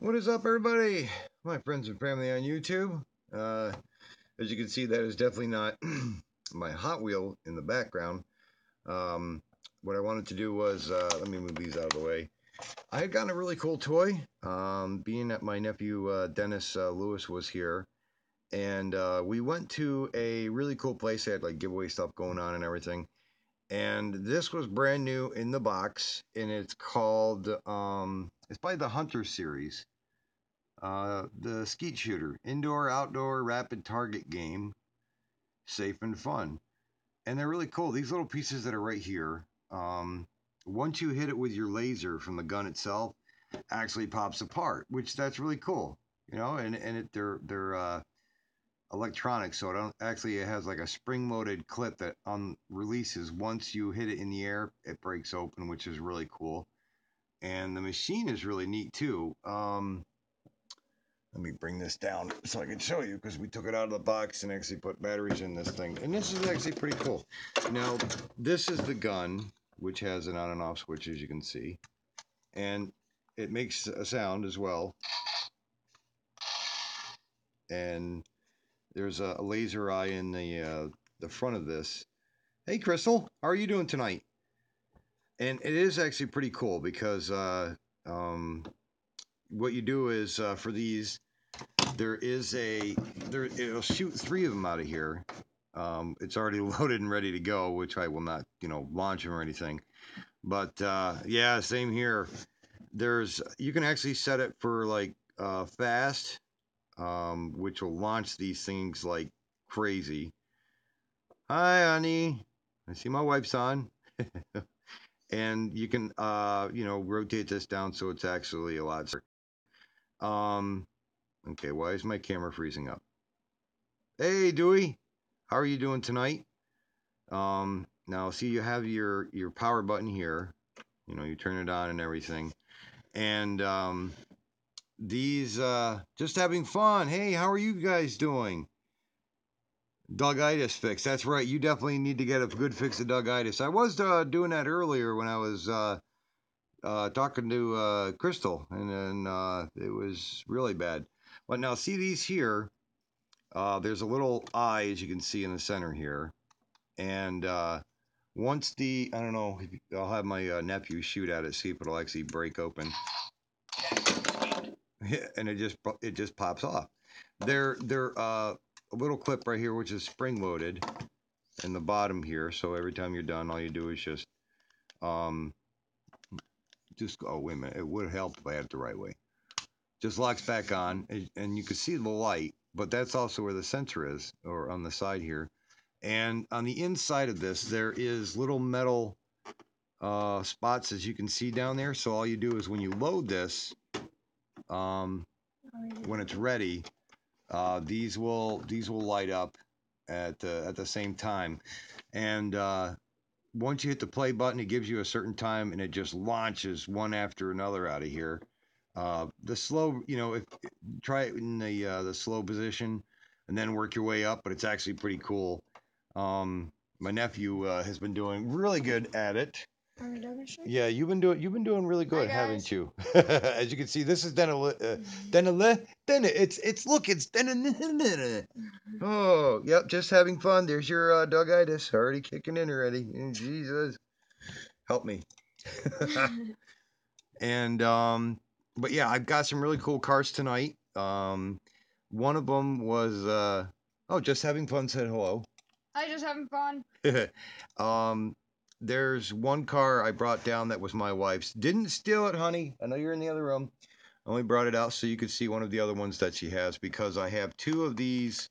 What is up, everybody? My friends and family on YouTube. Uh, as you can see, that is definitely not my Hot Wheel in the background. Um, what I wanted to do was, let me move these out of the way. I had gotten a really cool toy, being that my nephew Dennis Lewis was here. And we went to a really cool place. They had like giveaway stuff going on and everything. And this was brand new in the box, and it's called, it's by the Hunter series. The Skeet Shooter, indoor outdoor rapid target game, safe and fun. And they're really cool. These little pieces that are right here, once you hit it with your laser from the gun itself, actually pops apart, which that's really cool. They're electronic, so it don't, actually it has like a spring-loaded clip that releases once you hit it in the air, it breaks open, which is really cool. And the machine is really neat too. Let me bring this down so I can show you, because we took it out of the box and actually put batteries in this thing. And this is actually pretty cool. Now, this is the gun, which has an on and off switch, as you can see. And it makes a sound as well. And there's a laser eye in the front of this. Hey, Crystal, how are you doing tonight? And it is actually pretty cool because what you do is for these, it'll shoot three of them out of here. It's already loaded and ready to go, which I will not, launch them or anything. But yeah, same here. You can actually set it for like fast, which will launch these things like crazy. Hi, honey. I see my wife's on. And you can, rotate this down so it's actually a lot. Okay, why is my camera freezing up? Hey, Dewey, how are you doing tonight? Now see, you have your power button here. You turn it on and everything. And these just having fun. Hey, how are you guys doing? Dogitis fix. That's right. You definitely need to get a good fix of dogitis. I was doing that earlier when I was talking to Crystal, and then it was really bad. But now see these here. There's a little eye, as you can see in the center here, and once I don't know, I'll have my nephew shoot at it, see if it'll actually break open, and it just pops off. They're a little clip right here, which is spring loaded in the bottom here. So every time you're done, all you do is um oh, wait a minute, it would help if I had it the right way. Just locks back on, and you can see the light, but that's also where the sensor is, or on the side here. And on the inside of this, there is little metal spots, as you can see down there. So all you do is when you load this, when it's ready, these will light up at the same time. And once you hit the play button, it gives you a certain time, and it just launches one after another out of here. The slow, if try it in the slow position, and then work your way up. But it's actually pretty cool. My nephew has been doing really good at it. Yeah, you've been doing really good, haven't you? As you can see, this is Dennis. Oh, yep, just having fun. There's your dogitis already kicking in already. Jesus, help me. And but yeah, I've got some really cool cars tonight. One of them was oh, just having fun said hello. I just having fun. um, there's one car I brought down that was my wife's. Didn't steal it, honey. I know you're in the other room. I only brought it out so you could see one of the other ones that she has, because I have two of these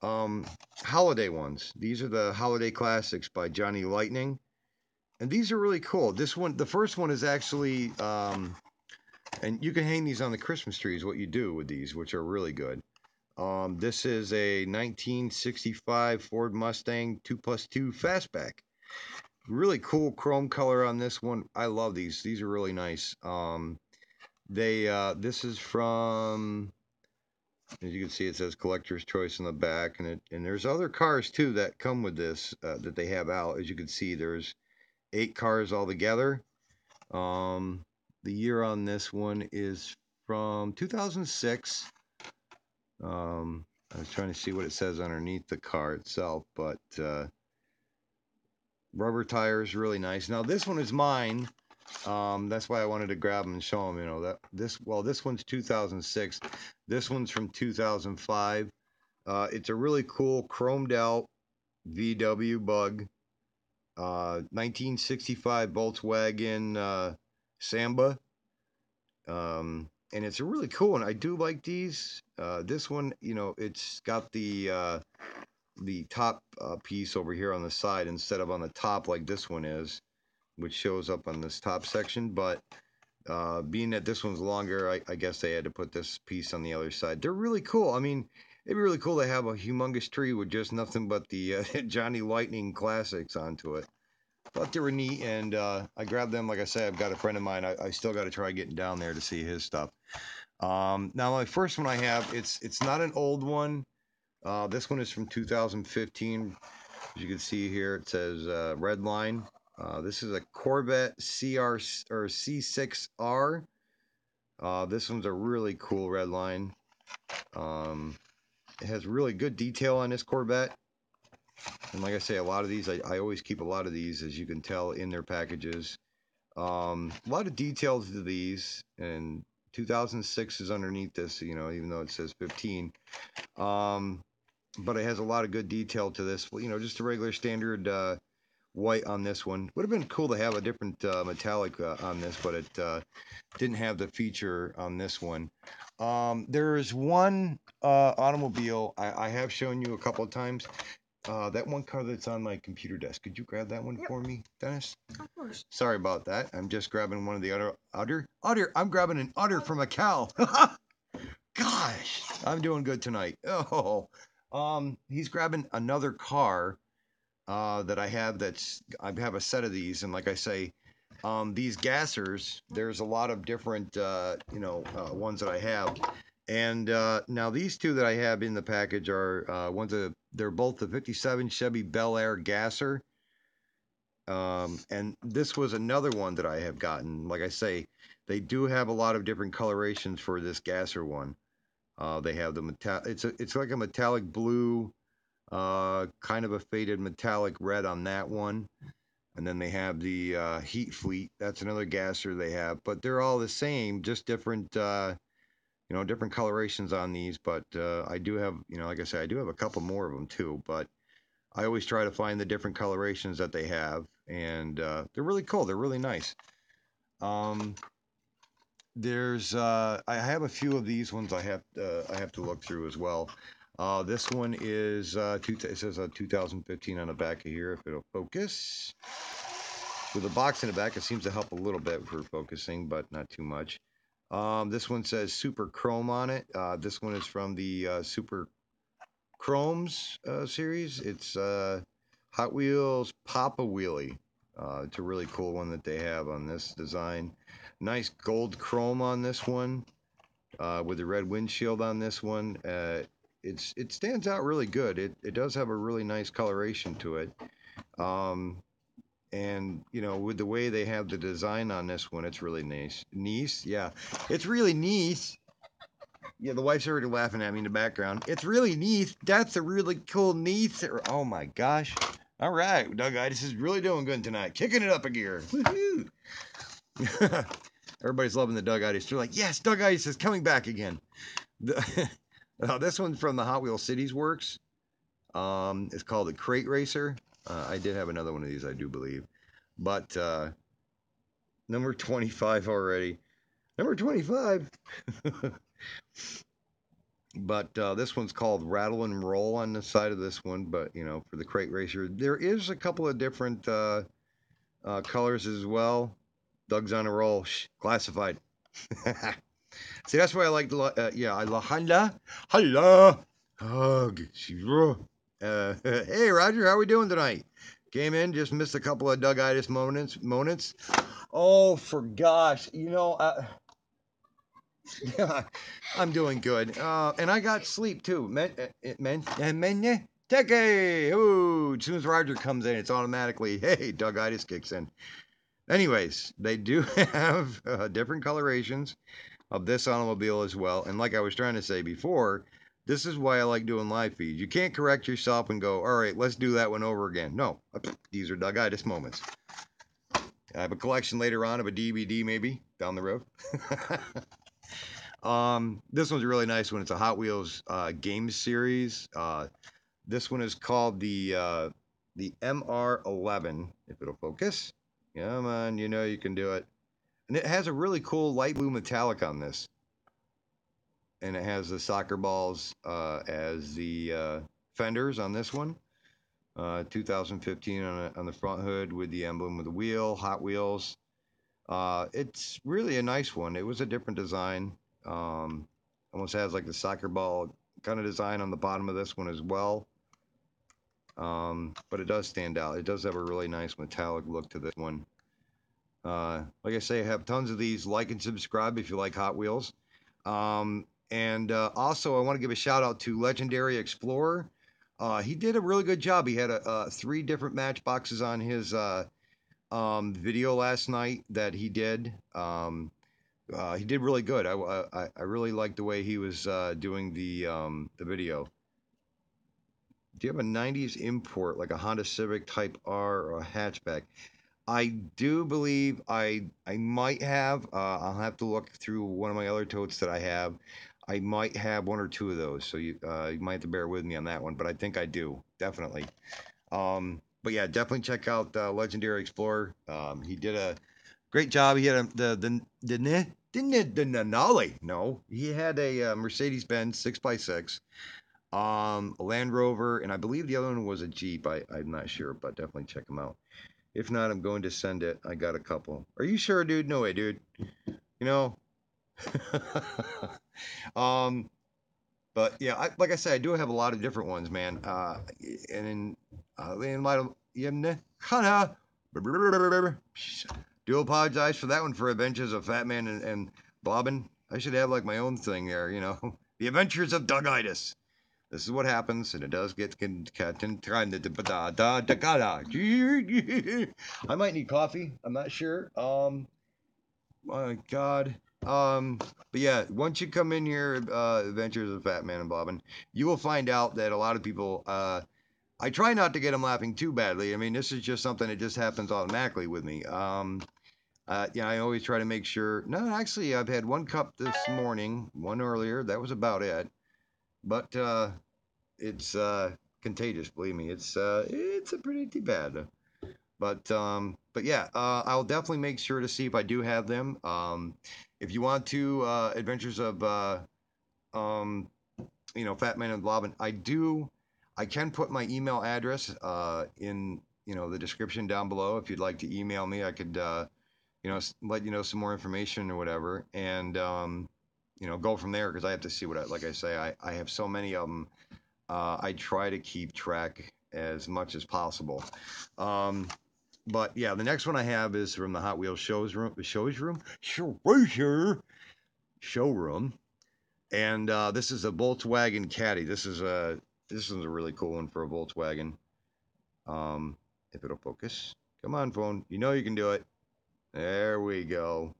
holiday ones. These are the Holiday Classics by Johnny Lightning. And these are really cool. This one, the first one is actually and you can hang these on the Christmas tree is what you do with these, which are really good. This is a 1965 Ford Mustang 2+2 Fastback. Really cool chrome color on this one. I love these. These are really nice. This is from, as you can see, it says Collector's Choice on the back, and there's other cars too that come with this that they have out. As you can see, there's 8 cars altogether. The year on this one is from 2006. I was trying to see what it says underneath the car itself, but rubber tires, really nice. Now this one is mine. That's why I wanted to grab them and show them. You know that this one's 2006. This one's from 2005. It's a really cool chromed out VW Bug. 1965 Volkswagen Samba. And it's a really cool one. I do like these. This one, you know, it's got the top piece over here on the side instead of on the top like this one is, which shows up on this top section. But being that this one's longer, I guess they had to put this piece on the other side. They're really cool. I mean, it'd be really cool to have a humongous tree with just nothing but the Johnny Lightning classics onto it. Thought they were neat, and I grabbed them. Like I said, I've got a friend of mine. I still got to try getting down there to see his stuff. Now, my first one I have, it's not an old one. This one is from 2015. As you can see here, it says Redline. This is a Corvette CR or C6R. This one's a really cool Redline. It has really good detail on this Corvette. And like I say, a lot of these, I always keep a lot of these, as you can tell, in their packages. A lot of details to these, and 2006 is underneath this, you know, even though it says 15. But it has a lot of good detail to this, you know, just a regular standard white on this one. Would have been cool to have a different metallic on this, but it didn't have the feature on this one. There's one automobile I have shown you a couple of times. That one car that's on my computer desk. Could you grab that one for me, Dennis? Of course. Sorry about that. I'm just grabbing one of the udder. I'm grabbing an udder from a cow. Gosh, I'm doing good tonight. Oh, he's grabbing another car that I have. I have a set of these, and like I say, these gassers. There's a lot of different, ones that I have. And now these two that I have in the package are they're both the 57 Chevy Bel Air Gasser. And this was another one that I have gotten. Like I say, they do have a lot of different colorations for this Gasser one. They have the it's like a metallic blue, kind of a faded metallic red on that one. And then they have the Heat Fleet. That's another Gasser they have, but they're all the same, just different. Different colorations on these, but I do have, like I said, I do have a couple more of them too, but I always try to find the different colorations that they have, and they're really cool. They're really nice. I have a few of these ones I have to look through as well. This one is, it says 2015 on the back of here, if it'll focus. With a box in the back, it seems to help a little bit for focusing, but not too much. This one says Super Chrome on it. This one is from the Super Chromes series. It's Hot Wheels Papa Wheelie. It's a really cool one that they have on this design. Nice gold chrome on this one, with the red windshield on this one. It stands out really good. It does have a really nice coloration to it. And, with the way they have the design on this one, it's really nice. Nice? Yeah. It's really nice. Yeah, the wife's already laughing at me in the background. It's really neat. That's a really cool neat. Oh, my gosh. All right. Doug-itis is really doing good tonight. Kicking it up a gear. Woohoo. Everybody's loving the Doug-itis. They're like, yes, Doug-itis is coming back again. This one's from the Hot Wheels Cities Works. It's called the Crate Racer. I did have another one of these, I do believe. But number 25 already. Number 25. But this one's called Rattle and Roll on the side of this one. But, for the Crate Racer, there is a couple of different colors as well. Doug's on a roll. Shh, classified. See, that's why I like I love Hug. Hey, Roger, how are we doing tonight? Came in, just missed a couple of Doug-itis moments. Oh, for gosh, I'm doing good. And I got sleep too. Ooh, as soon as Roger comes in, it's automatically, hey, Doug-itis kicks in. Anyways, they do have different colorations. of this automobile as well. And like I was trying to say before, this is why I like doing live feeds. You can't correct yourself and go, all right, let's do that one over again. No, these are Doug-itis moments. I have a collection later on of a DVD maybe down the road. This one's a really nice one. It's a Hot Wheels game series. This one is called the MR11, if it'll focus. Come on, you know you can do it. And it has a really cool light blue metallic on this. And it has the soccer balls as the fenders on this one. 2015 on the front hood with the emblem of the wheel, Hot Wheels. It's really a nice one. It was a different design. Almost has like the soccer ball kind of design on the bottom of this one as well. But it does stand out. It does have a really nice metallic look to this one. Like I say, I have tons of these. Like and subscribe if you like Hot Wheels. And also, I want to give a shout out to Legendary Explorer. He did a really good job. He had 3 different matchboxes on his video last night that he did. He did really good. I really liked the way he was doing the video. Do you have a 90s import, like a Honda Civic Type R or a hatchback? I do believe I might have. I'll have to look through one of my other totes that I have. I might have 1 or 2 of those, so you might have to bear with me on that one. But I think I do, definitely. But yeah, definitely check out Legendary Explorer. He did a great job. He had the Denali. No, he had a Mercedes-Benz 6x6, a Land Rover, and I believe the other one was a Jeep. I'm not sure, but definitely check them out. If not, I'm going to send it. I got a couple. Are you sure, dude? No way, dude. You know. But yeah, like I said, I do have a lot of different ones, man. And in light of do apologize for that one for Adventures of Fat Man and Bobbin. I should have like my own thing there, you know. The Adventures of Doug-itis. This is what happens, and it does get I might need coffee. I'm not sure. My God. But yeah, once you come in here, Adventures of Fat Man and Bobbin, you will find out that a lot of people. I try not to get them laughing too badly. I mean, this is just something that just happens automatically with me. Yeah, I always try to make sure. No, actually, I've had 1 cup this morning, 1 earlier. That was about it. But it's contagious. Believe me, it's a pretty bad. But yeah, I'll definitely make sure to see if I do have them. If you want to Adventures of Fat Man and Bobbin, I can put my email address in the description down below. If you'd like to email me, I could let you know some more information or whatever, and go from there, because I have to see like I say, I have so many of them. I try to keep track as much as possible. But yeah, the next one I have is from the Hot Wheels showroom, and this is a Volkswagen Caddy. This is a really cool one for a Volkswagen. If it'll focus, come on, phone. You know you can do it. There we go.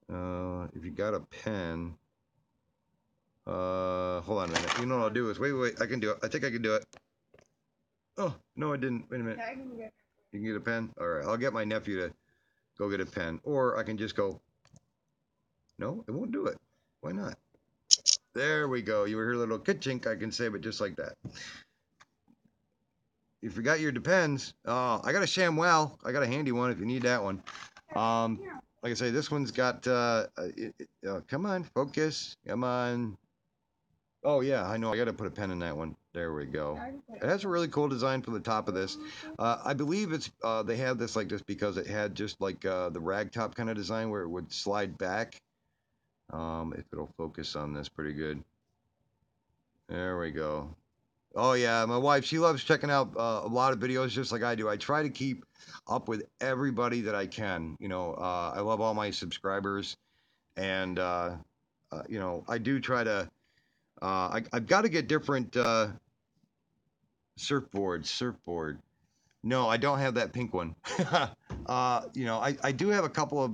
If you got a pen, hold on a minute. You know what I'll do is wait. I can do it. I think I can do it. Oh no, I didn't. Wait a minute. You can get a pen? All right, I'll get my nephew to go get a pen. Or I can just go. No, it won't do it. Why not? There we go. You were here, a little ka-chink. I can save it just like that. You forgot your Depends. Oh, I got a ShamWow. I got a handy one if you need that one. Like I say, this one's got. Come on, focus. Come on. Oh yeah, I know. I got to put a pen in that one. There we go. It has a really cool design for the top of this. I believe it's they had this like this because it had just like the rag top kind of design where it would slide back. If it'll focus on this pretty good. There we go. Oh yeah, my wife, she loves checking out a lot of videos just like I do. I try to keep up with everybody that I can. I love all my subscribers, and I do try to. I've got to get different surfboard. No, I don't have that pink one. You know, I do have a couple of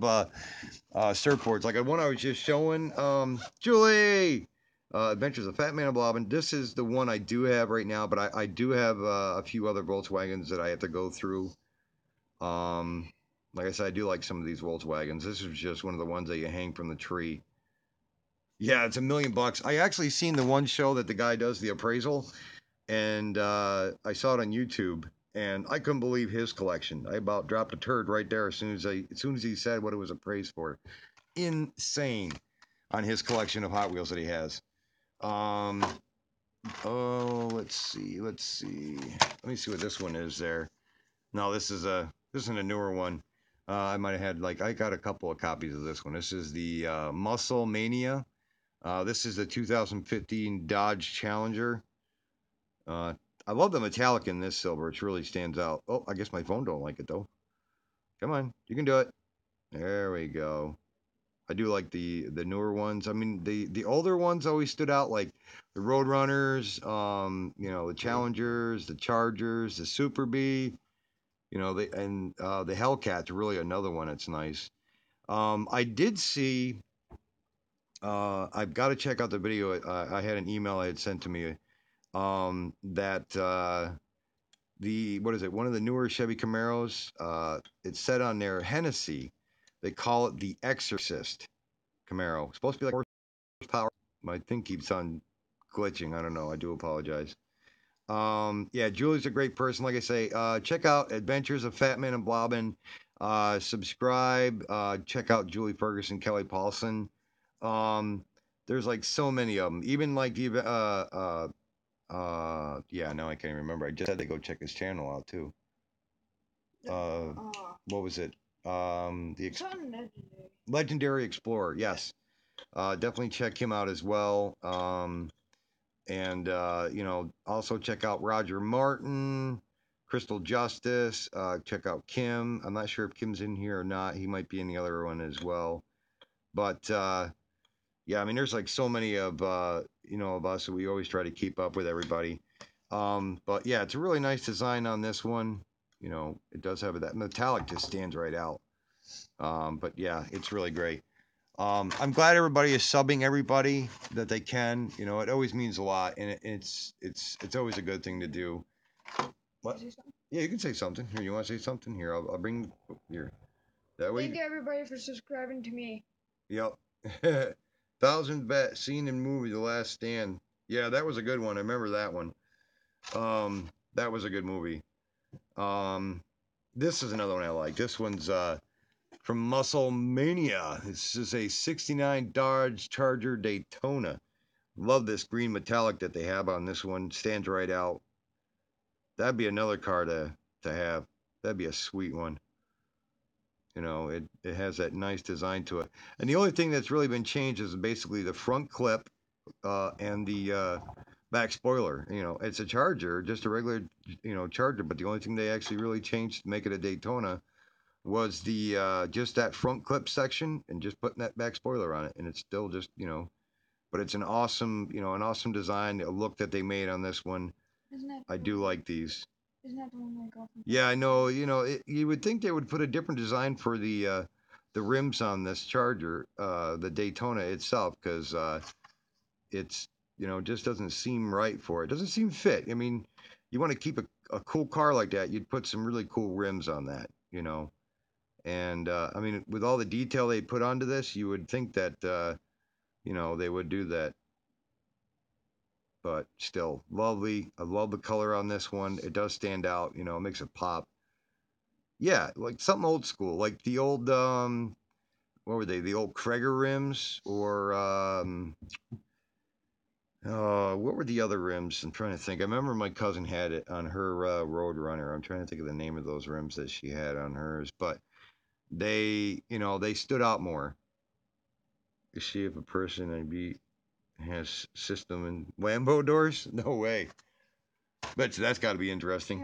surfboards. Like one I was just showing. Julie! Adventures of Fat Man and Blobbin. This is the one I do have right now, but I do have a few other Volkswagens that I have to go through. Like I said, I do like some of these Volkswagens. This is just one of the ones that you hang from the tree. Yeah, it's $1 million. I actually seen the one show that the guy does the appraisal, and I saw it on YouTube, and I couldn't believe his collection. I about dropped a turd right there as soon as he said what it was appraised for. Insane on his collection of Hot Wheels that he has. Oh, let's see. Let me see what this one is there. No, this isn't a newer one. I might have had I got a couple of copies of this one. This is the Muscle Mania. This is the 2015 Dodge Challenger. I love the metallic in this silver. It really stands out. Oh, I guess my phone don't like it though. Come on, you can do it. There we go. I do like the newer ones. I mean, the older ones always stood out, like the Roadrunners, you know, the Challengers, the Chargers, the Super Bee, you know, the Hellcat's really another one that's nice. I did see. I've got to check out the video. I had an email I had sent to me. That what is it? One of the newer Chevy Camaros. It said on there Hennessy. They call it the Exorcist Camaro. It's supposed to be like horsepower. My thing keeps on glitching. I don't know. I do apologize. Yeah, Julie's a great person. Like I say, check out Adventures of Fat Man and Blobbin. Subscribe. Check out Julie Ferguson, Kelly Paulson. There's like so many of them. Even like the yeah, no, I can't even remember. I just had to go check his channel out too. What was it? Legendary Explorer. Yes. Definitely check him out as well. And you know, also check out Roger Martin, Crystal Justice. Check out Kim. I'm not sure if Kim's in here or not. He might be in the other one as well. But yeah, I mean, there's like so many of you know, of us that we always try to keep up with everybody. But yeah, it's a really nice design on this one. You know, it does have that metallic, just stands right out. But yeah, it's really great. I'm glad everybody is subbing everybody that they can. You know, it always means a lot, and it's always a good thing to do. What? Yeah, you can say something. Here, you want to say something? Here, I'll bring here. That way. Thank you everybody for subscribing to me. Yep. 1,000 Vet scene in movie The Last Stand. Yeah, that was a good one. I remember that one. That was a good movie. This is another one I like. This one's from Muscle Mania. This is a 69 Dodge Charger Daytona. Love this green metallic that they have on this one. Stands right out. That'd be another car to have. That'd be a sweet one. You know, it has that nice design to it. And the only thing that's really been changed is basically the front clip and the back spoiler. You know, it's a Charger, just a regular, you know, Charger. But the only thing they actually really changed to make it a Daytona was the just that front clip section and just putting that back spoiler on it. And it's still just, you know, but it's an awesome, you know, an awesome design, a look that they made on this one. I do like these. Isn't that the one I got from? Yeah, I know. You know, you would think they would put a different design for the rims on this Charger, the Daytona itself, because it's, you know, just doesn't seem right for it. Doesn't seem fit. I mean, you want to keep a cool car like that, you'd put some really cool rims on that, you know. And I mean, with all the detail they put onto this, you would think that you know, they would do that. But still, lovely. I love the color on this one. It does stand out. You know, it makes it pop. Yeah, like something old school, like the old what were they? The old Kreger rims, or what were the other rims? I'm trying to think. I remember my cousin had it on her Roadrunner. I'm trying to think of the name of those rims that she had on hers, but they, you know, they stood out more. You see if a person has system and Lambo doors? No way. Bet that's got to be interesting.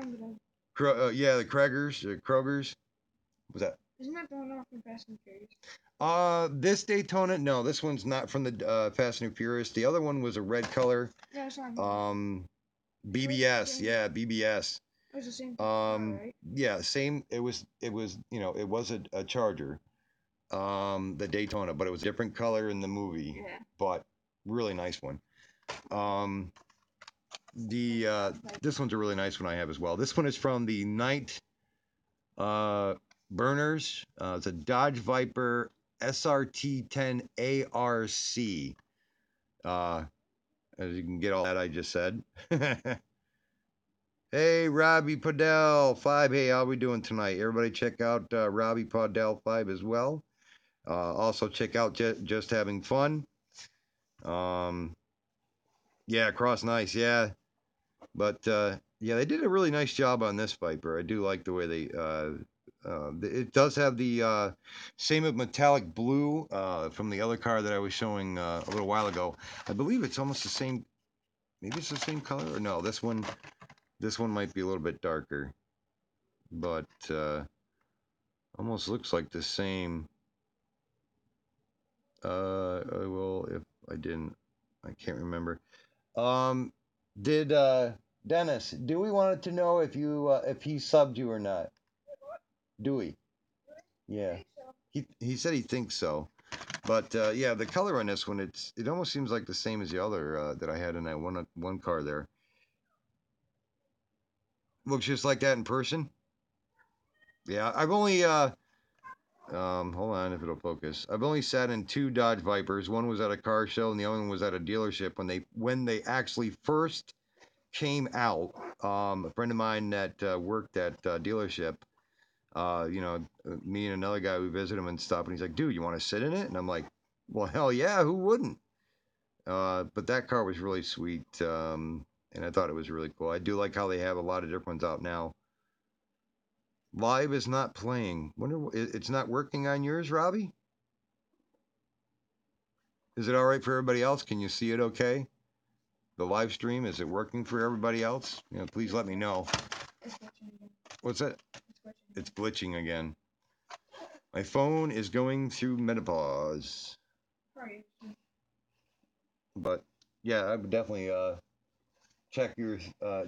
Yeah, the Krogers. Was that? Isn't that the one off from Fast and Furious? This Daytona, no, this one's not from the Fast and Furious. The other one was a red color. Yeah, it's not. BBS, yeah, BBS. It was the same car, right? Yeah, same. It was you know, it was a Charger, the Daytona, but it was a different color in the movie. Yeah. But really nice one. This one's a really nice one I have as well. This one is from the Night Burners. It's a Dodge Viper SRT10 ARC. As you can get all that I just said. Hey, Robbie Podell 5. Hey, how we doing tonight? Everybody check out Robbie Podell 5 as well. Also check out Just Having Fun. Yeah, Cross Nice, yeah. But yeah, they did a really nice job on this Viper. I do like the way they it does have the same metallic blue from the other car that I was showing a little while ago. I believe it's almost the same. Maybe it's the same color, or no? This one might be a little bit darker, but almost looks like the same. Well, if I didn't, I can't remember. Did Dennis Dewey wanted to know if you if he subbed you or not? Dewey, yeah, he said he thinks so. But yeah, the color on this one, it almost seems like the same as the other that I had in that one car there. Looks just like that in person. Yeah, I've only hold on if it'll focus. I've only sat in 2 Dodge Vipers. One was at a car show, and the other one was at a dealership when they actually first came out. A friend of mine that worked at dealership, you know, me and another guy, we visited him and stuff, and he's like, "Dude, you want to sit in it?" And I'm like, "Well, hell yeah, who wouldn't?" But that car was really sweet, and I thought it was really cool. I do like how they have a lot of different ones out now. Live is not playing. Wonder it's not working on yours, Robbie? Is it all right for everybody else? Can you see it okay? The live stream, is it working for everybody else? You know, please let me know. It's glitching again. What's that? It's glitching. It's glitching again. My phone is going through menopause. Sorry. But yeah, I would definitely check your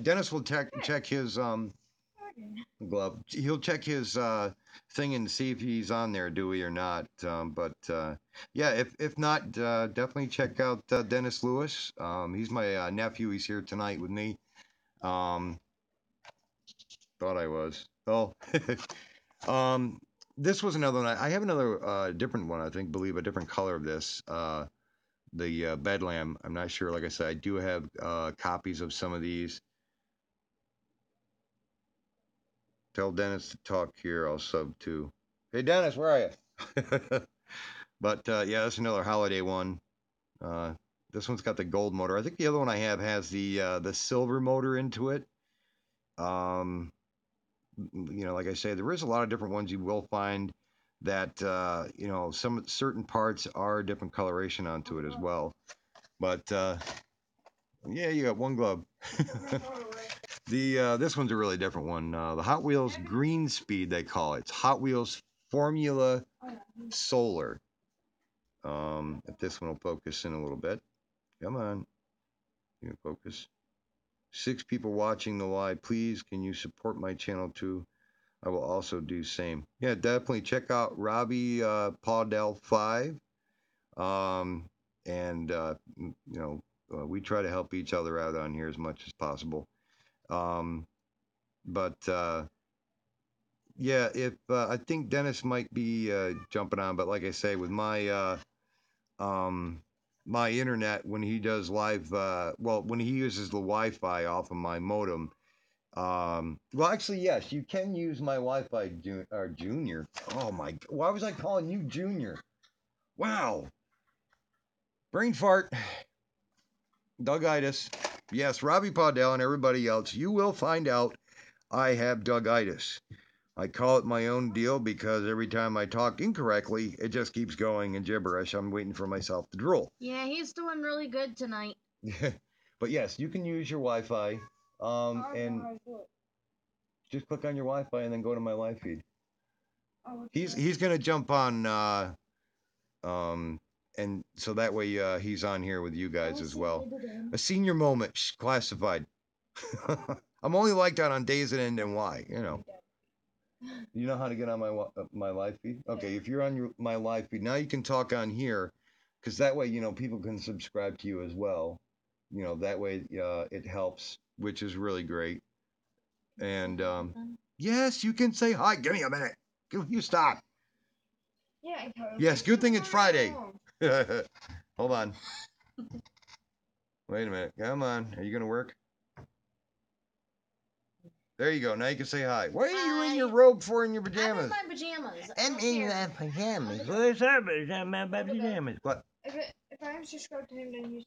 Dennis will check his glove. He'll check his thing and see if he's on there, Dewey, or not. But yeah, if not, definitely check out Dennis Lewis. He's my nephew. He's here tonight with me. Thought I was. Oh, this was another one. I have another different one. I think, believe a different color of this. The Bedlam. I'm not sure. Like I said, I do have copies of some of these. Tell Dennis to talk here. I'll sub too. Hey, Dennis, where are you? But yeah, that's another holiday one. This one's got the gold motor. I think the other one I have has the silver motor into it. You know, like I say, there is a lot of different ones you will find that you know, some certain parts are different coloration onto it as well. But yeah, you got one glove. This one's a really different one. The Hot Wheels Green Speed, they call it. It's Hot Wheels Formula Solar. If this one will focus in a little bit. Come on. You can focus. 6 people watching the live. Please, can you support my channel too? I will also do same. Yeah, definitely check out Robbie Podell 5. And you know, we try to help each other out on here as much as possible. But yeah, if I think Dennis might be jumping on, but like I say, with my my internet, when he does live, well, when he uses the Wi-Fi off of my modem, well, actually, yes, you can use my Wi-Fi Junior. Oh my, why was I calling you Junior? Wow. Brain fart. Dougitis. Yes, Robbie Podell and everybody else, you will find out I have Dougitis. I call it my own deal because every time I talk incorrectly, it just keeps going in gibberish. I'm waiting for myself to drool. Yeah, he's doing really good tonight. But yes, you can use your Wi-Fi. And just click on your Wi-Fi and then go to my live feed. He's gonna jump on and so that way he's on here with you guys as well. A senior moment classified. I'm only like that on days that end in Y. You know. You know how to get on my live feed? Okay, if you're on my live feed now, you can talk on here, because that way people can subscribe to you as well. That way it helps, which is really great. And yes, you can say hi. Give me a minute. You stop. Yeah, Yes, good thing it's Friday. Hold on. Wait a minute. Come on. Are you gonna work? There you go. Now you can say hi. What are you in your robe for in your pajamas? I'm in my pajamas. I'm in my pajamas. What's up? I'm my pajamas. What? If I unsubscribe to him, then he's.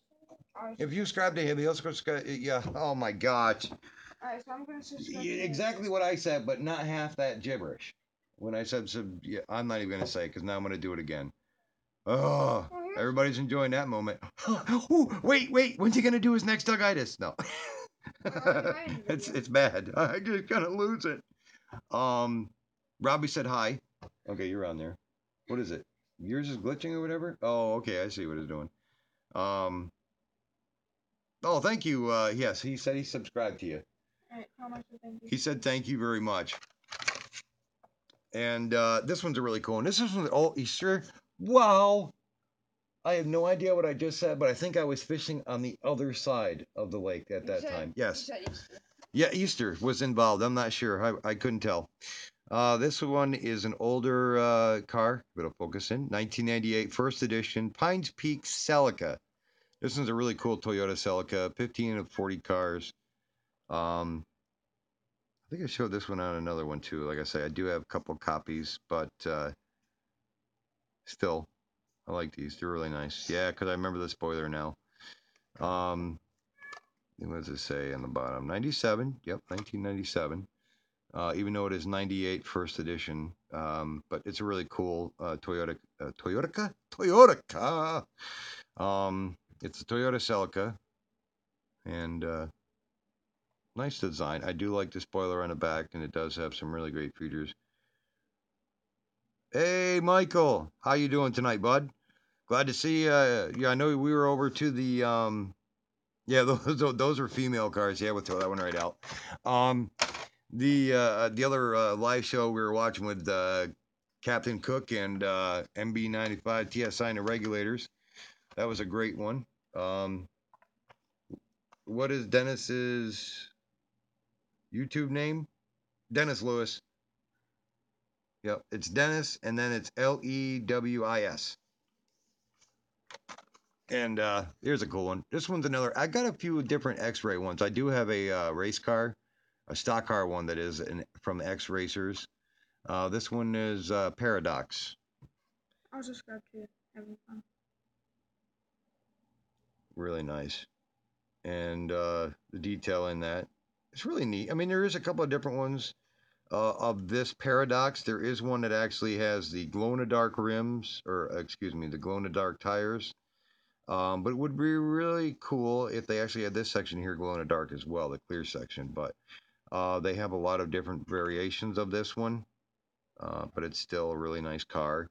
If you subscribe to him, he'll subscribe. Yeah. Oh my gosh. Alright, so I'm gonna subscribe. To him. Exactly what I said, but not half that gibberish. When I said yeah, I'm not even gonna say it because now I'm gonna do it again. Oh, everybody's enjoying that moment. Ooh, wait. When's he gonna do his next Dougitis? No. It's bad. I just gonna lose it. Robbie said hi. Okay, you're on there. What is it? Yours is glitching or whatever? Oh, okay, I see what it's doing. Oh, thank you. Yes, he said he subscribed to you. Alright, how much do thank you? He said thank you very much. And this one's a really cool one. This is from the old Easter. Wow. I have no idea what I just said, but I think I was fishing on the other side of the lake at that time. Yes. Yeah, Easter was involved. I'm not sure. I couldn't tell. This one is an older car. It'll focus in. 1998 first edition Pines Peak Celica. This one's a really cool Toyota Celica. 15 of 40 cars. I think I showed this one on another one too. Like I say, I do have a couple copies, but still, I like these. They're really nice. Yeah, because I remember the spoiler now. What does it say on the bottom? 97. Yep, 1997. Even though it is 98 first edition. But it's a really cool Toyota. Toyota. It's a Toyota Celica. And nice design. I do like the spoiler on the back, and it does have some really great features. Hey, Michael. How you doing tonight, bud? Glad to see you. Yeah, I know we were over to the... Yeah, those are female cars. Yeah, we'll throw that one right out. The other live show we were watching with Captain Cook and MB95 TSI and the regulators. That was a great one. What is Dennis's YouTube name? Dennis Lewis. Yep, it's Dennis, and then it's Lewis. And here's a cool one. This one's another. I got a few different X-Ray ones. I do have a race car, a stock car one that is from X Racers. This one is Paradox. I'll subscribe to you. Having fun. Really nice. And the detail in that, it's really neat. I mean, there is a couple of different ones of this Paradox. There is one that actually has the glow-in-the-dark rims, or excuse me, the glow-in-the-dark tires. But it would be really cool if they actually had this section here glow in the dark as well, the clear section. But they have a lot of different variations of this one. But it's still a really nice car.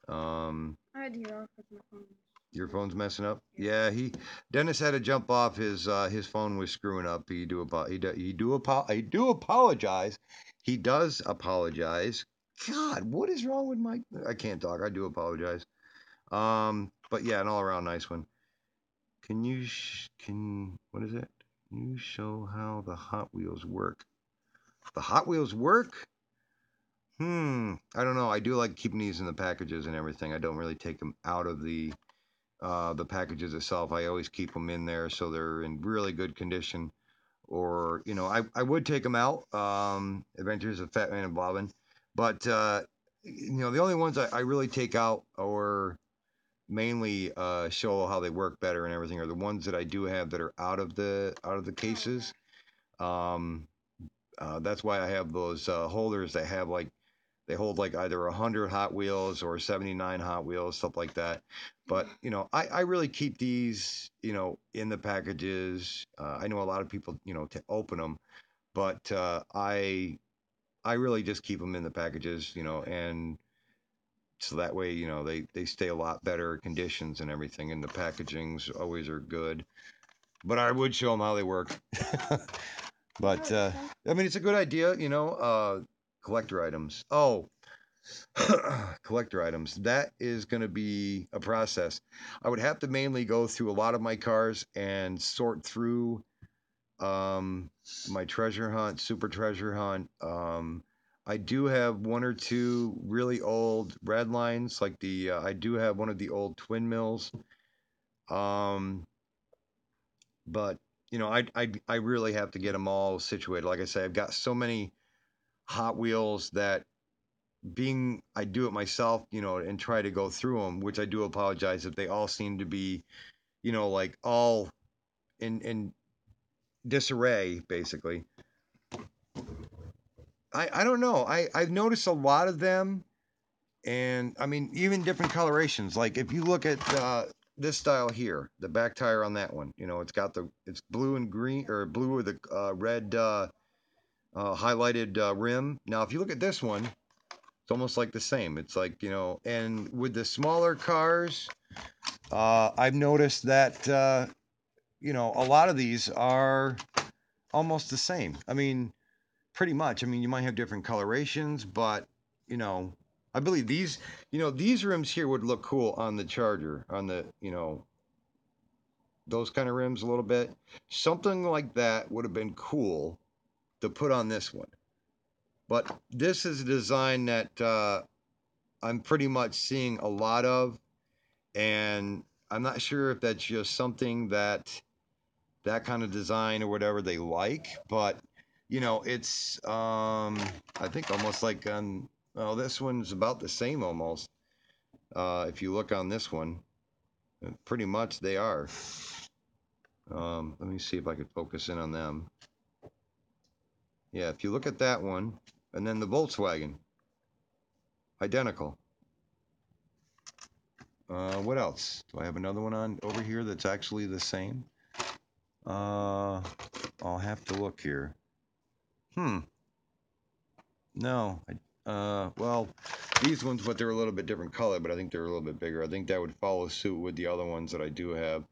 I had to get off because my phone. Your phone's messing up. Yeah, Dennis had to jump off. His phone was screwing up. I do apologize. He does apologize. God, what is wrong with my? I can't talk. I do apologize. But yeah, an all-around nice one. Can you what is it? Can you show how the Hot Wheels work? The Hot Wheels work? I don't know. I do like keeping these in the packages and everything. I don't really take them out of the packages itself. I always keep them in there so they're in really good condition. Or, I would take them out. Adventures of Fat Man and Bobbin. But, the only ones I really take out or mainly show how they work better and everything are the ones that I do have that are out of the cases. That's why I have those holders that have they hold either 100 Hot Wheels or 79 Hot Wheels, stuff like that. But I really keep these in the packages. I know a lot of people to open them, but I really just keep them in the packages, and so that way, they stay a lot better conditions and everything, and the packagings always are good. But I would show them how they work. But Oh, I mean, it's a good idea, you know. Collector items. Oh, collector items. That is going to be a process. I would have to mainly go through a lot of my cars and sort through my treasure hunt, super treasure hunt. I do have one or two really old red lines, like the I do have one of the old twin mills. Um, but you know, I really have to get them all situated. Like I say, I've got so many Hot Wheels that being I do it myself, you know, and try to go through them, which I do apologize if they all seem to be, you know, like all in disarray, basically. I don't know. I've noticed a lot of them, and I mean even different colorations. Like if you look at this style here, the back tire on that one, you know, it's blue and green or blue with a red highlighted rim. Now if you look at this one, it's almost like the same. It's like, you know, and with the smaller cars, I've noticed that you know, a lot of these are almost the same. I mean, pretty much. I mean, you might have different colorations, but you know, I believe these, you know, these rims here would look cool on the Charger, on the, you know, those kind of rims a little bit. Something like that would have been cool to put on this one. But this is a design that I'm pretty much seeing a lot of, and I'm not sure if that's just something that kind of design or whatever they like, but you know, it's I think almost like on well, this one's about the same almost. If you look on this one, pretty much they are. Let me see if I could focus in on them. Yeah, if you look at that one, and then the Volkswagen, identical. What else? Do I have another one on over here that's actually the same? I'll have to look here. No, well, these ones, but they're a little bit different color, but I think they're a little bit bigger. I think that would follow suit with the other ones that I do have.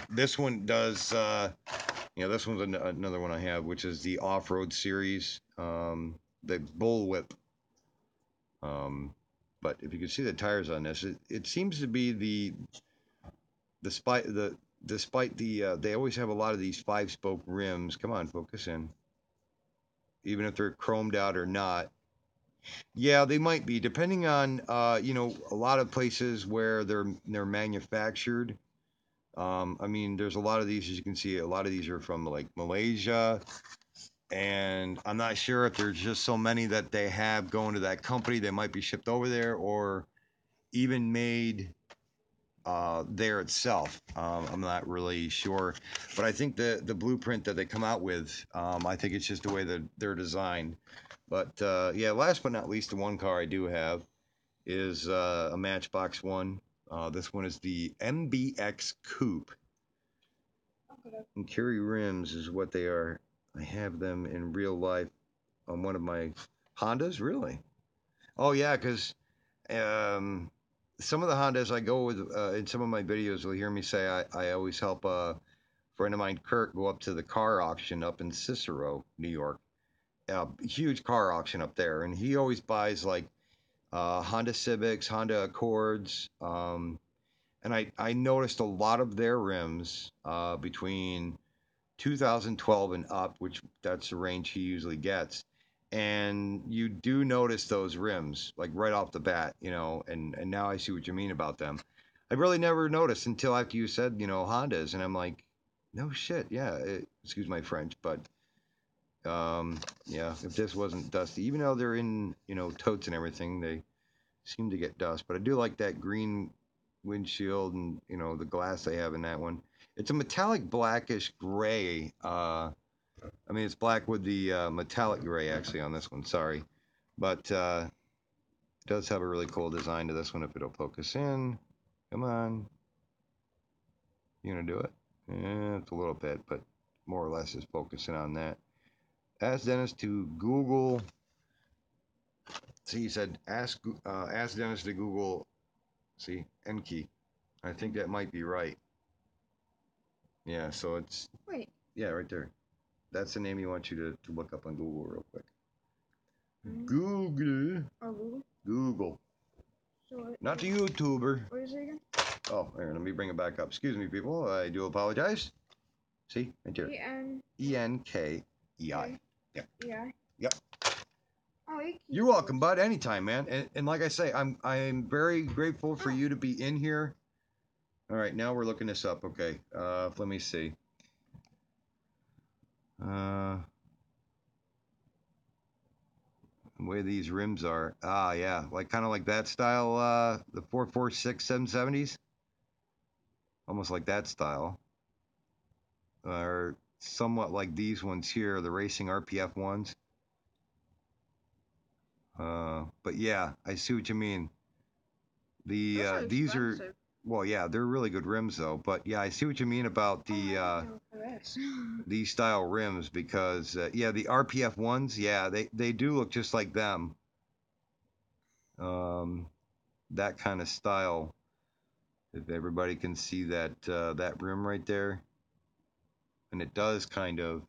This one does, you know, this one's another one I have, which is the off-road series, the Bullwhip. But if you can see the tires on this, it seems to be despite the they always have a lot of these 5-spoke rims. Come on, focus in. Even if they're chromed out or not. Yeah, they might be, depending on you know, a lot of places where they're manufactured. I mean, there's a lot of these, as you can see, a lot of these are from like Malaysia, and I'm not sure if there's just so many that they have going to that company, they might be shipped over there or even made there itself. I'm not really sure, but I think the blueprint that they come out with, I think it's just the way that they're designed. But yeah, last but not least, the one car I do have is a Matchbox one. This one is the MBX Coupe. And Curie rims is what they are. I have them in real life on one of my Hondas. Really? Oh yeah, because some of the Hondas I go with in some of my videos, you'll hear me say I always help a friend of mine, Kurt, go up to the car auction up in Cicero, New York. Huge car auction up there, and he always buys like Honda Civics, Honda Accords, and I noticed a lot of their rims between 2012 and up, which that's the range he usually gets. And you do notice those rims like right off the bat, you know, and now I see what you mean about them. I really never noticed until after you said, you know, Hondas, and I'm like, no shit, yeah. Excuse my French, but yeah, if this wasn't dusty, even though they're in, you know, totes and everything, they seem to get dust. But I do like that green windshield and, you know, the glass they have in that one. It's a metallic blackish gray. I mean, it's black with the metallic gray actually on this one. Sorry, but it does have a really cool design to this one. If it'll focus in, come on, you gonna do it? Yeah, it's a little bit, but more or less is focusing on that. Ask Dennis to Google. See, he said ask Dennis to Google. See, Enki. I think that might be right. Yeah, so it's Wait. yeah, right there. That's the name you want you to look up on Google real quick. Mhm. Google. Oh, Google. Google. So what, Not the YouTuber. what is it again? Oh, here, let me bring it back up. Excuse me, people. I do apologize. See, right there. ENKEI. Yep. Yeah. Yep. Oh, You're welcome, bud. Anytime, man. And like I say, I'm very grateful for you to be in here. All right, now we're looking this up. Okay. Let me see. The way these rims are. Ah, yeah, like kind of like that style. The 446 770s. Almost like that style. Or somewhat like these ones here, the racing RPF ones. But yeah, I see what you mean. These are, well, yeah, they're really good rims though. But yeah, I see what you mean about the these style rims because yeah, the RPF ones, yeah, they do look just like them. That kind of style. If everybody can see that that rim right there, and it does kind of,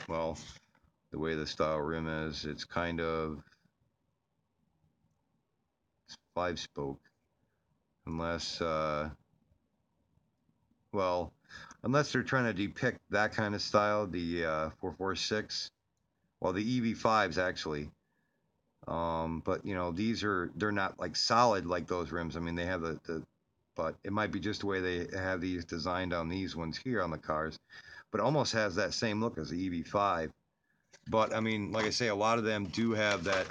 well, the way the style rim is, it's kind of 5-spoke, unless well, unless they're trying to depict that kind of style, the 446, well, the EV5s actually. But you know, they're not like solid like those rims. I mean, they have but it might be just the way they have these designed on these ones here on the cars, but it almost has that same look as the EV5. But I mean, like I say, a lot of them do have that.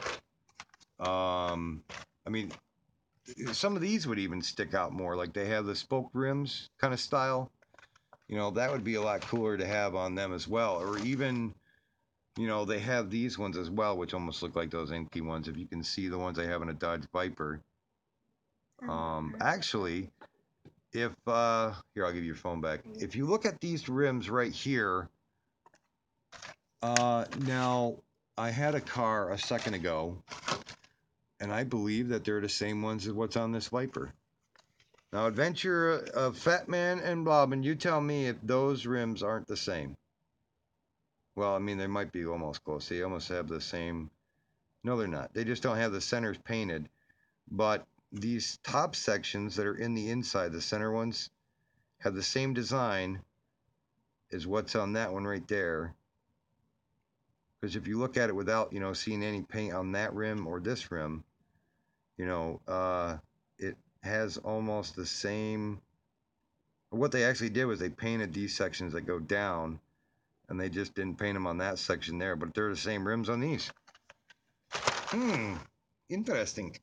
I mean, some of these would even stick out more. Like they have the spoke rims kind of style. You know, that would be a lot cooler to have on them as well. Or even, you know, they have these ones as well, which almost look like those Inky ones. If you can see the ones I have in a Dodge Viper. Actually, if here, I'll give you your phone back. If you look at these rims right here, now I had a car a second ago, and I believe that they're the same ones as what's on this Viper. Now, Adventure of Fat Man and Bobbin, you tell me if those rims aren't the same. Well, I mean, they might be almost close. They almost have the same. No, they're not. They just don't have the centers painted. But these top sections that are in the inside, the center ones, have the same design as what's on that one right there. Because if you look at it without, you know, seeing any paint on that rim or this rim, you know, it has almost the same. What they actually did was they painted these sections that go down, and they just didn't paint them on that section there, but they're the same rims on these. Interesting.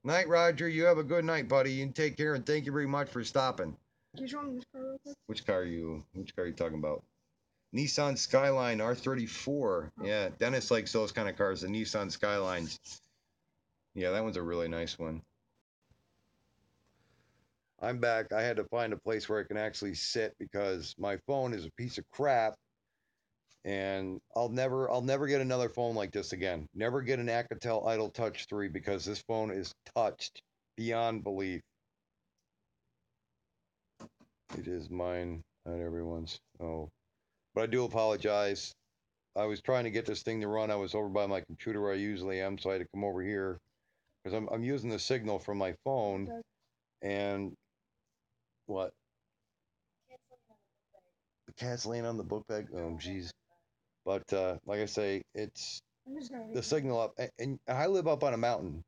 Night, Roger. You have a good night, buddy. You take care, and thank you very much for stopping. Can you show me this car real quick? Which car are you talking about? Nissan Skyline R34. Yeah, Dennis likes those kind of cars, the Nissan Skylines. Yeah, that one's a really nice one. I'm back. I had to find a place where I can actually sit because my phone is a piece of crap, and I'll never get another phone like this again. Never get an Alcatel Idol Touch 3 because this phone is touched beyond belief. It is mine, not everyone's. Oh, but I do apologize. I was trying to get this thing to run. I was over by my computer where I usually am, so I had to come over here because I'm using the signal from my phone. And what? The cat's laying on the book bag. Oh, jeez. But like I say, it's the signal up, and I live up on a mountain.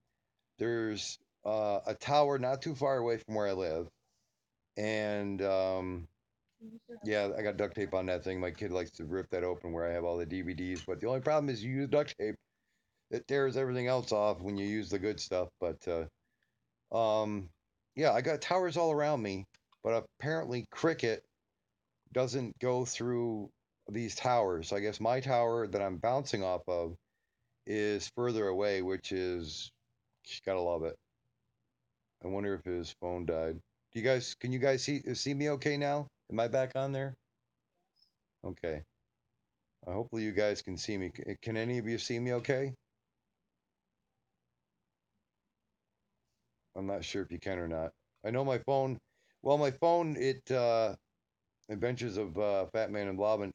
There's a tower not too far away from where I live, and yeah, I got duct tape on that thing. My kid likes to rip that open where I have all the DVDs. But the only problem is you use duct tape, it tears everything else off when you use the good stuff. But yeah, I got towers all around me, but apparently Cricket doesn't go through these towers. I guess my tower that I'm bouncing off of is further away, which is, gotta love it. I wonder if his phone died. Can you guys see me okay now? Am I back on there? Okay. Hopefully you guys can see me. Can any of you see me okay? I'm not sure if you can or not. I know my phone, well, my phone, it Adventures of Fat Man and Blobbin.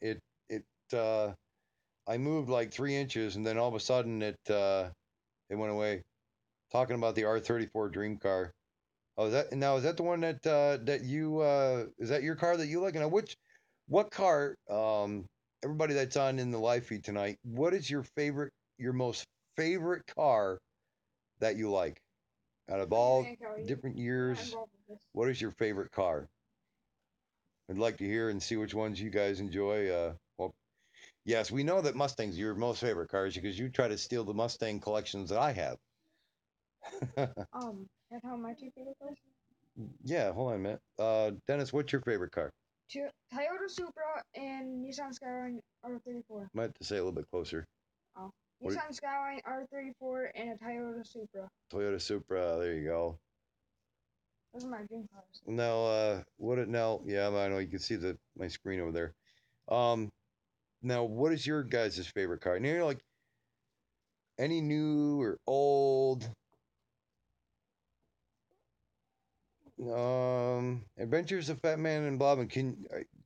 I moved like 3 inches, and then all of a sudden it went away. Talking about the R34 Dream Car. Oh, is that the one that you is that your car that you like? Now, what car? Everybody that's on in the live feed tonight, what is your most favorite car that you like out of all different years? What is your favorite car? I'd like to hear and see which ones you guys enjoy. Well, yes, we know that Mustang's your most favorite cars because you try to steal the Mustang collections that I have. That's how my two favorite cars. Yeah, hold on a minute. Dennis, what's your favorite car? Toyota Supra and Nissan Skyline R34. Might have to say it a little bit closer. Oh, Nissan Skyline R34 and a Toyota Supra. Toyota Supra. There you go. Those are my dream cars. Now, yeah, I know you can see my screen over there. Now, what is your guys' favorite car? And you're like, any new or old? Adventures of Fat Man and Blobbin.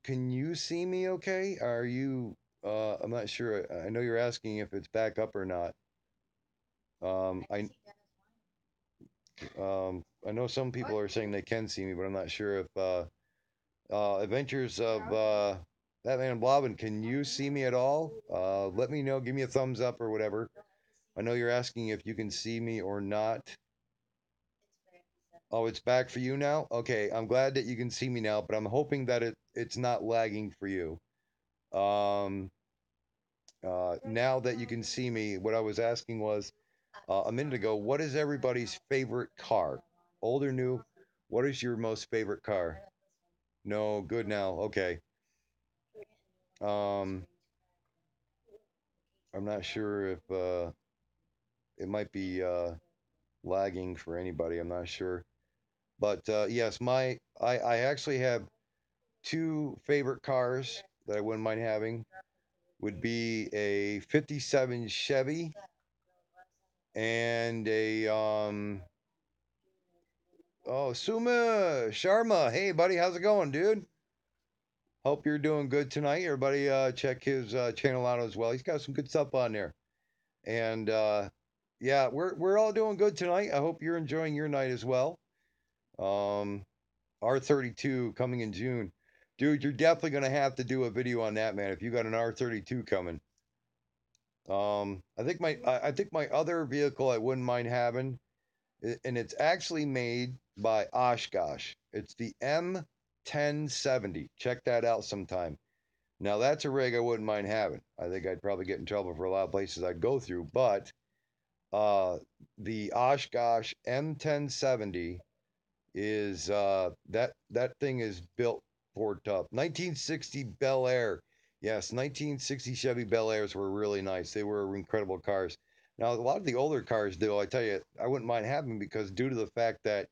Can you see me? Okay? Are you? I'm not sure. I know you're asking if it's back up or not. I know some people are saying they can see me, but I'm not sure if Adventures of Fat Man and Blobbin. Can you see me at all? Let me know. Give me a thumbs up or whatever. I know you're asking if you can see me or not. Oh, it's back for you now? Okay, I'm glad that you can see me now, but I'm hoping that it's not lagging for you. Now that you can see me, what I was asking was a minute ago, what is everybody's favorite car? Old or new? What is your most favorite car? No, good now. Okay. I'm not sure if it might be lagging for anybody. I'm not sure. But yes, I actually have two favorite cars that I wouldn't mind having. Would be a 57 Chevy and a Suma Sharma. Hey buddy, how's it going, dude? Hope you're doing good tonight. Everybody check his channel out as well. He's got some good stuff on there. And yeah, we're all doing good tonight. I hope you're enjoying your night as well. R32 coming in June. Dude, you're definitely going to have to do a video on that, man, if you got an R32 coming. I think my other vehicle I wouldn't mind having, and it's actually made by Oshkosh. It's the M1070. Check that out sometime. Now that's a rig I wouldn't mind having. I think I'd probably get in trouble for a lot of places I'd go through, but the Oshkosh M1070 is that thing is built for tough. 1960 Bel Air. Yes, 1960 Chevy Bel Airs were really nice. They were incredible cars. Now, a lot of the older cars, though, I tell you, I wouldn't mind having because due to the fact that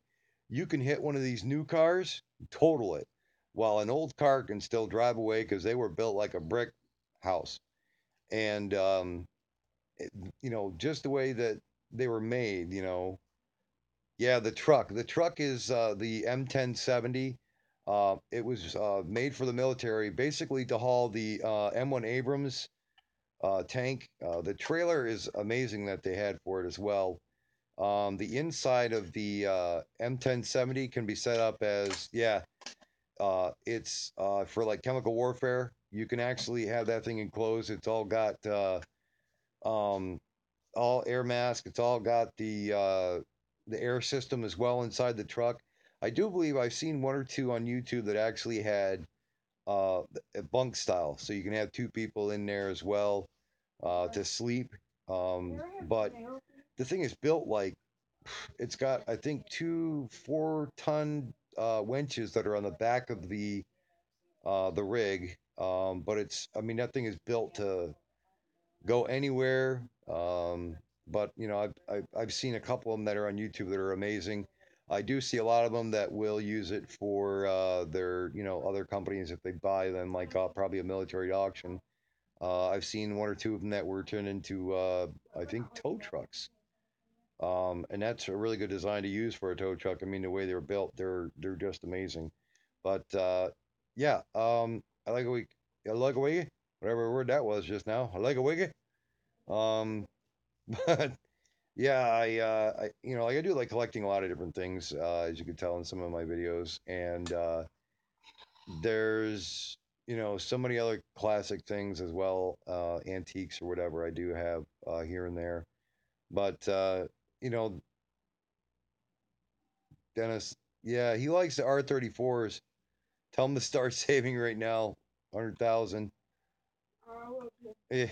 you can hit one of these new cars, total it, while an old car can still drive away because they were built like a brick house. And, just the way that they were made, yeah, the truck. The truck is the M1070. It was made for the military, basically to haul the M1 Abrams tank. The trailer is amazing that they had for it as well. The inside of the M1070 can be set up as, yeah, it's for like chemical warfare. You can actually have that thing enclosed. It's all got all air mask. It's all got the air system as well inside the truck. I do believe I've seen one or two on YouTube that actually had a bunk style, so you can have two people in there as well to sleep. But the thing is built like it's got, I think, two 4-ton winches that are on the back of the rig. But I mean, that thing is built to go anywhere. But I've seen a couple of them that are on YouTube that are amazing. I do see a lot of them that will use it for their other companies if they buy them, like probably a military auction. I've seen one or two of them that were turned into I think tow trucks. And that's a really good design to use for a tow truck. I mean, the way they're built, they're just amazing. But yeah, I like a week. I like a wiggy, whatever word that was just now. I like a wiggy. Um, but yeah, like I do like collecting a lot of different things, as you can tell in some of my videos, and there's so many other classic things as well, antiques or whatever I do have here and there. But you know, Dennis, yeah, he likes the R34s. Tell him to start saving right now, 100,000. Well, Yeah,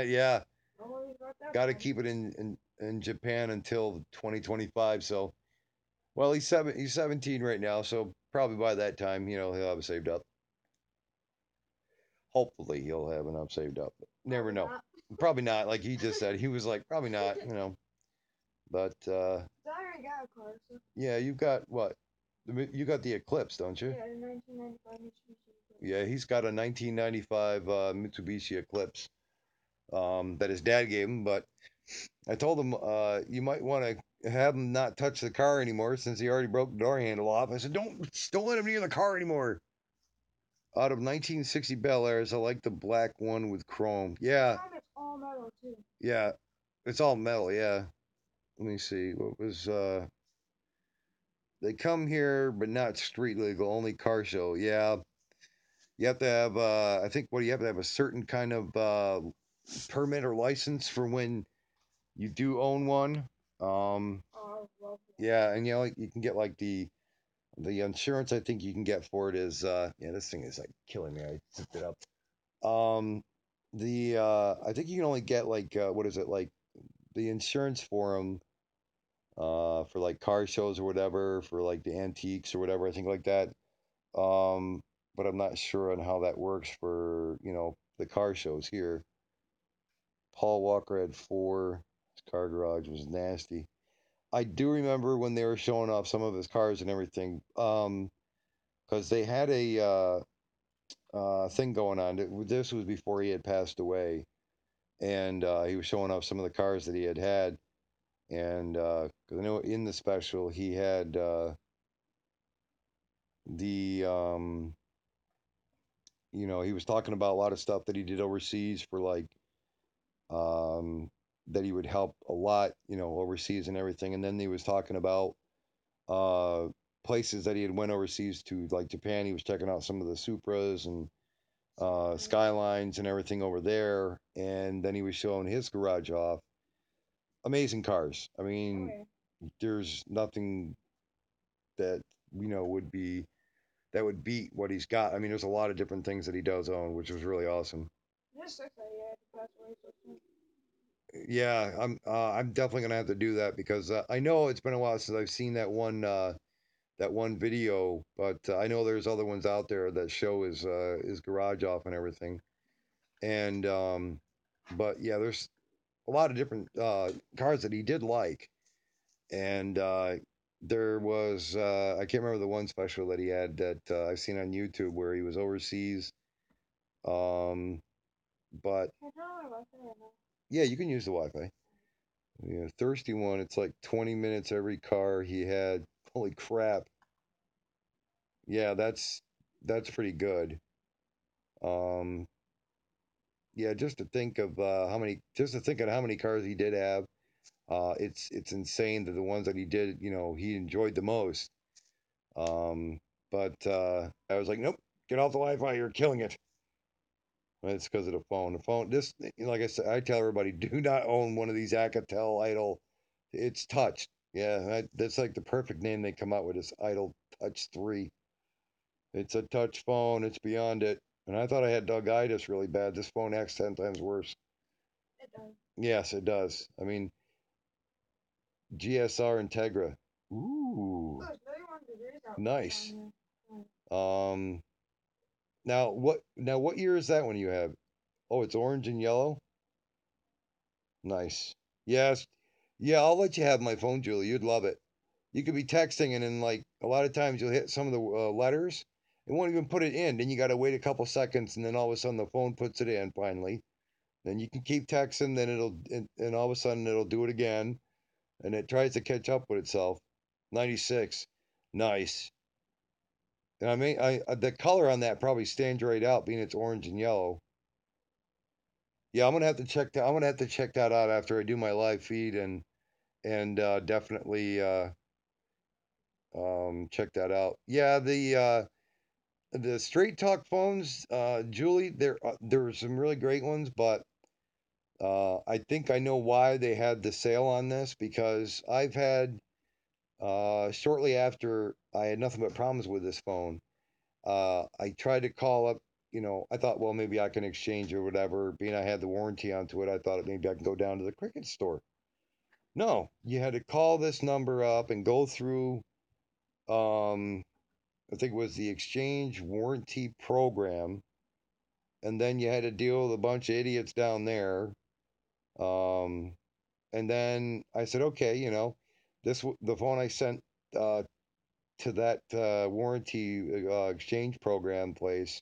yeah. no worries about that. Got to One. keep it in Japan until 2025. So, well, he's 17 right now, so probably by that time, he'll have it saved up. Hopefully, he'll have enough saved up. But never Probably know. not. Probably not. Like he just said, he was like, probably not. But I already got a car, so yeah, you've got what? You got the Eclipse, don't you? yeah, the 1995 Mitsubishi. Yeah, he's got a 1995 Mitsubishi Eclipse that his dad gave him. But I told him you might want to have him not touch the car anymore since he already broke the door handle off. I said, don't let him near the car anymore. Out of 1960 Bel Airs, I like the black one with chrome. Yeah, It's all metal too. yeah, it's all metal. Yeah. Let me see. What was they come here, but not street legal, only car show. Yeah, you have to have. I think what you have to have a certain kind of permit or license for when you do own one. Um, Oh, I love that. yeah, and like, you can get like the insurance. I think you can get for it is yeah. This thing is like killing me. I zipped it up. Um, the I think you can only get like what is it like the insurance for them for like car shows or whatever for like the antiques or whatever. I think like that. Um, but I'm not sure on how that works for the car shows here. Paul Walker had 4. His car garage was nasty. I do remember when they were showing off some of his cars and everything. Because they had a thing going on. This was before he had passed away, and he was showing off some of the cars that he had. And because I know in the special he had the he was talking about a lot of stuff that he did overseas for like um, that he would help a lot, overseas and everything. And then he was talking about uh, places that he had went overseas to, like Japan. He was checking out some of the Supras and Skylines and everything over there. And then he was showing his garage off. Amazing cars. I mean, there's nothing that would be that would beat what he's got. I mean, there's a lot of different things that he does own, which was really awesome. This sucks that he had to pass away so soon. Yeah, I'm definitely gonna have to do that because I know it's been a while since I've seen that one video, but I know there's other ones out there that show his garage off and everything. And but yeah, there's a lot of different cars that he did like, and there was I can't remember the one special that he had that I've seen on YouTube where he was overseas. Um, but Can I turn on my Wi-Fi or no? yeah, you can use the Wi-Fi. Yeah, thirsty one. It's like 20 minutes every car he had. Holy crap. Yeah, that's pretty good. Um, yeah, just to think of just to think of how many cars he did have. It's insane that the ones that he did, he enjoyed the most. Um, but I was like, nope, get off the Wi-Fi. You're killing it. It's because of the phone. The phone. This, like I said, I tell everybody, do not own one of these Alcatel Idol. It's touched. Yeah, that's like the perfect name they come out with is Idol Touch 3. It's a touch phone. It's beyond it. And I thought I had Dogitis really bad. This phone acts 10 times worse. It does. Yes, it does. I mean, GSR Integra. Ooh, Look, 31 degrees out. nice. Down here. Um, now what year is that one you have? Oh, it's orange and yellow. Nice. Yes. Yeah, I'll let you have my phone, Julie. You'd love it. You could be texting, and then like a lot of times you'll hit some of the letters. It won't even put it in. Then you got to wait a couple seconds, and then all of a sudden the phone puts it in finally. Then you can keep texting. Then and all of a sudden it'll do it again, and it tries to catch up with itself. 96. Nice. And the color on that probably stands right out, being it's orange and yellow. Yeah, I'm gonna have to check that. I'm gonna have to check that out after I do my live feed and definitely check that out. Yeah, the Straight Talk phones, Julie, there were some really great ones, but I think I know why they had the sale on this because I've had shortly after I had nothing but problems with this phone. I tried to call up, I thought, well, maybe I can exchange or whatever. Being I had the warranty onto it, I thought maybe I can go down to the Cricket store. No, you had to call this number up and go through, um, I think it was the exchange warranty program, and then you had to deal with a bunch of idiots down there. Um, and then I said, okay, the phone I sent uh, to that warranty exchange program place.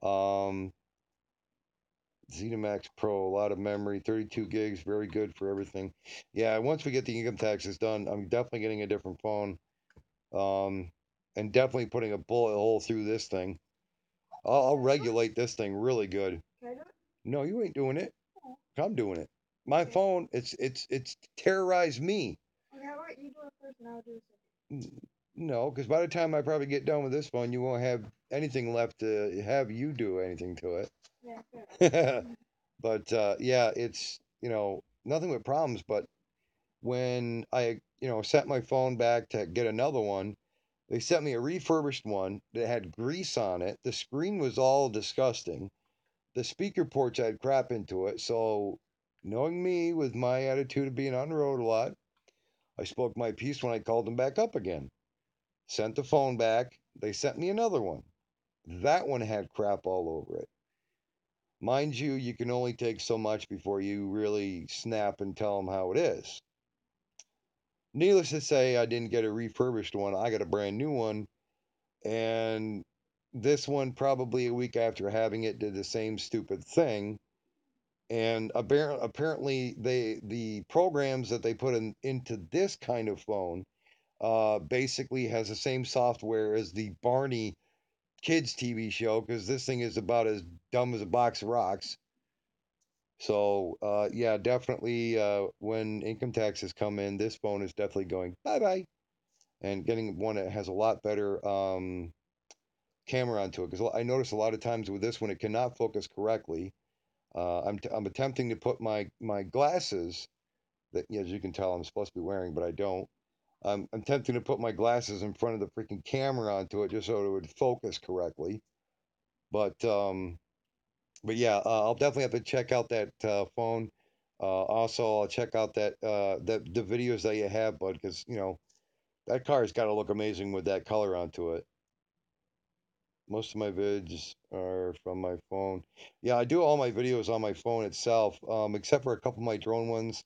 Um, ZeniMax Pro, a lot of memory, 32 gigs, very good for everything. Yeah, once we get the income taxes done, I'm definitely getting a different phone. Um, and definitely putting a bullet hole through this thing. I'll regulate this thing really good. Can I do it? No, you ain't doing it. Oh, I'm doing it. My phone, it's terrorized me. okay, how about you do it first and I'll do it second? No, because by the time I probably get done with this phone, you won't have anything left to have you do anything to Yeah, fair. it. But yeah, it's nothing but problems. But when I sent my phone back to get another one, they sent me a refurbished one that had grease on it. The screen was all disgusting. The speaker ports had crap into it. So, knowing me with my attitude of being on the road a lot, I spoke my piece when I called them back up again. Sent the phone back. They sent me another one. That one had crap all over it. Mind you, you can only take so much before you really snap and tell them how it is. Needless to say, I didn't get a refurbished one. I got a brand new one. And this one, probably a week after having it, did the same stupid thing. And apparently, the programs that they put into this kind of phone basically has the same software as the Barney kids TV show because this thing is about as dumb as a box of rocks. So yeah, definitely when income taxes come in, this phone is definitely going bye bye and getting one that has a lot better camera onto it because I notice a lot of times with this one it cannot focus correctly. I'm attempting to put my glasses that as you can tell I'm supposed to be wearing, but I don't. I'm tempting to put my glasses in front of the freaking camera onto it just so it would focus correctly. But yeah, I'll definitely have to check out that phone. Also, I'll check out the videos that you have, bud, because that car's got to look amazing with that color onto it. Most of my vids are from my phone. Yeah, I do all my videos on my phone itself, except for a couple of my drone ones.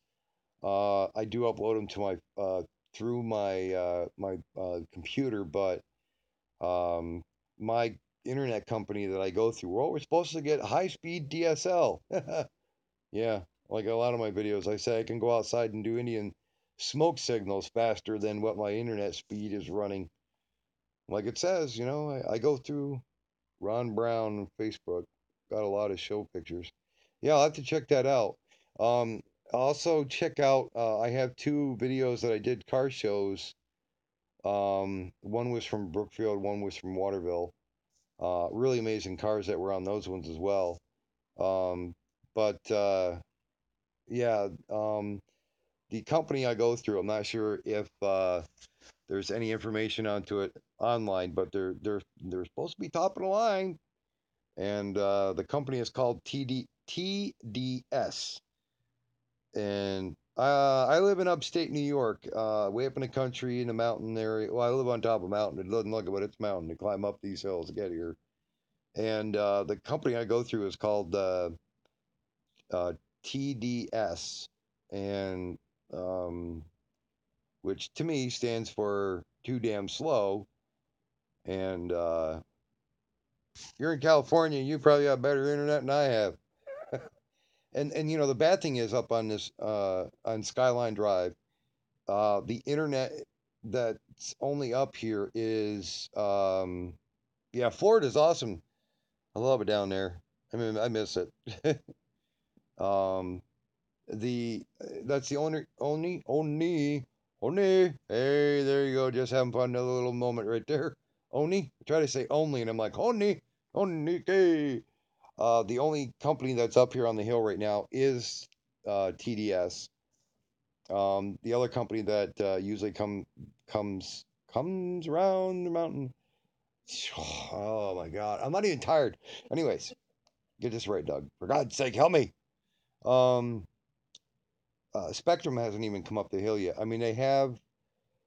I do upload them to my through my computer, but um, my internet company that I go through, well, we're supposed to get high speed DSL. Yeah, like a lot of my videos, I say I can go outside and do Indian smoke signals faster than what my internet speed is running. Like it says, I go through Ron Brown on Facebook, got a lot of show pictures. Yeah, I'll have to check that out. Um, also check out, I have two videos that I did car shows. One was from Brookfield, one was from Waterville. Really amazing cars that were on those ones as well. Um, but yeah, the company I go through, I'm not sure if there's any information onto it online, but they're supposed to be top of the line, and the company is called TDS, and I live in upstate New York, way up in the country in the mountain area. Well, I live on top of a mountain. It doesn't look at what it's mountain to climb up these hills to get here. And the company I go through is called uh, TDS, and um, which to me stands for too damn slow. And you're in California, you probably have better internet than I have. And the bad thing is up on this on Skyline Drive, the internet that's only up here is Yeah, Florida's awesome. I love it down there. I mean, I miss it. um, that's the only. Hey, there you go. Just having fun. Another little moment right there. Only. I try to say only, and I'm like only. Okay. The only company that's up here on the hill right now is TDS. The other company that usually comes around the mountain. Oh my God, I'm not even tired. Anyways, get this right, Doug. For God's sake, help me. Um, Spectrum hasn't even come up the hill yet. I mean, they have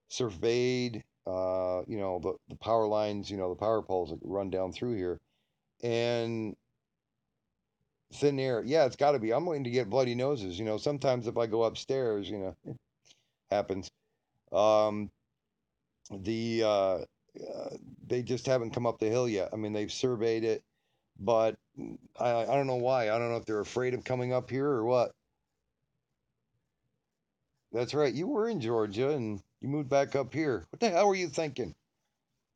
surveyed, the power lines, the power poles that run down through here, and thin air. Yeah, it's got to be. I'm waiting to get bloody noses. Sometimes if I go upstairs, happens. Um, the they just haven't come up the hill yet. I mean, they've surveyed it, but I don't know why. I don't know if they're afraid of coming up here or what. That's right. You were in Georgia and you moved back up here. What the hell were you thinking?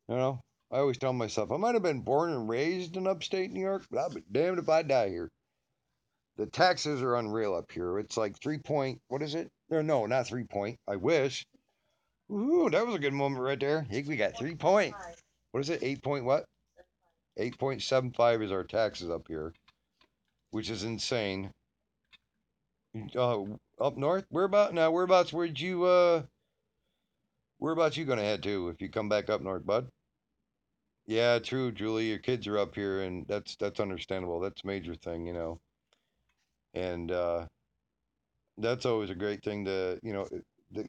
You know, I always tell myself I might have been born and raised in upstate New York, but I'll be damned if I die here. The taxes are unreal up here. It's like 3 point. What is it? No, not 3 point. I wish. Ooh, that was a good moment right there. Hey, we got 3 point. What is it? 8 point what? 8.75 is our taxes up here, which is insane. Up north? Whereabouts? Whereabouts you gonna head to if you come back up north, bud? Yeah, true, Julie. Your kids are up here, and that's understandable. That's a major thing. And that's always a great thing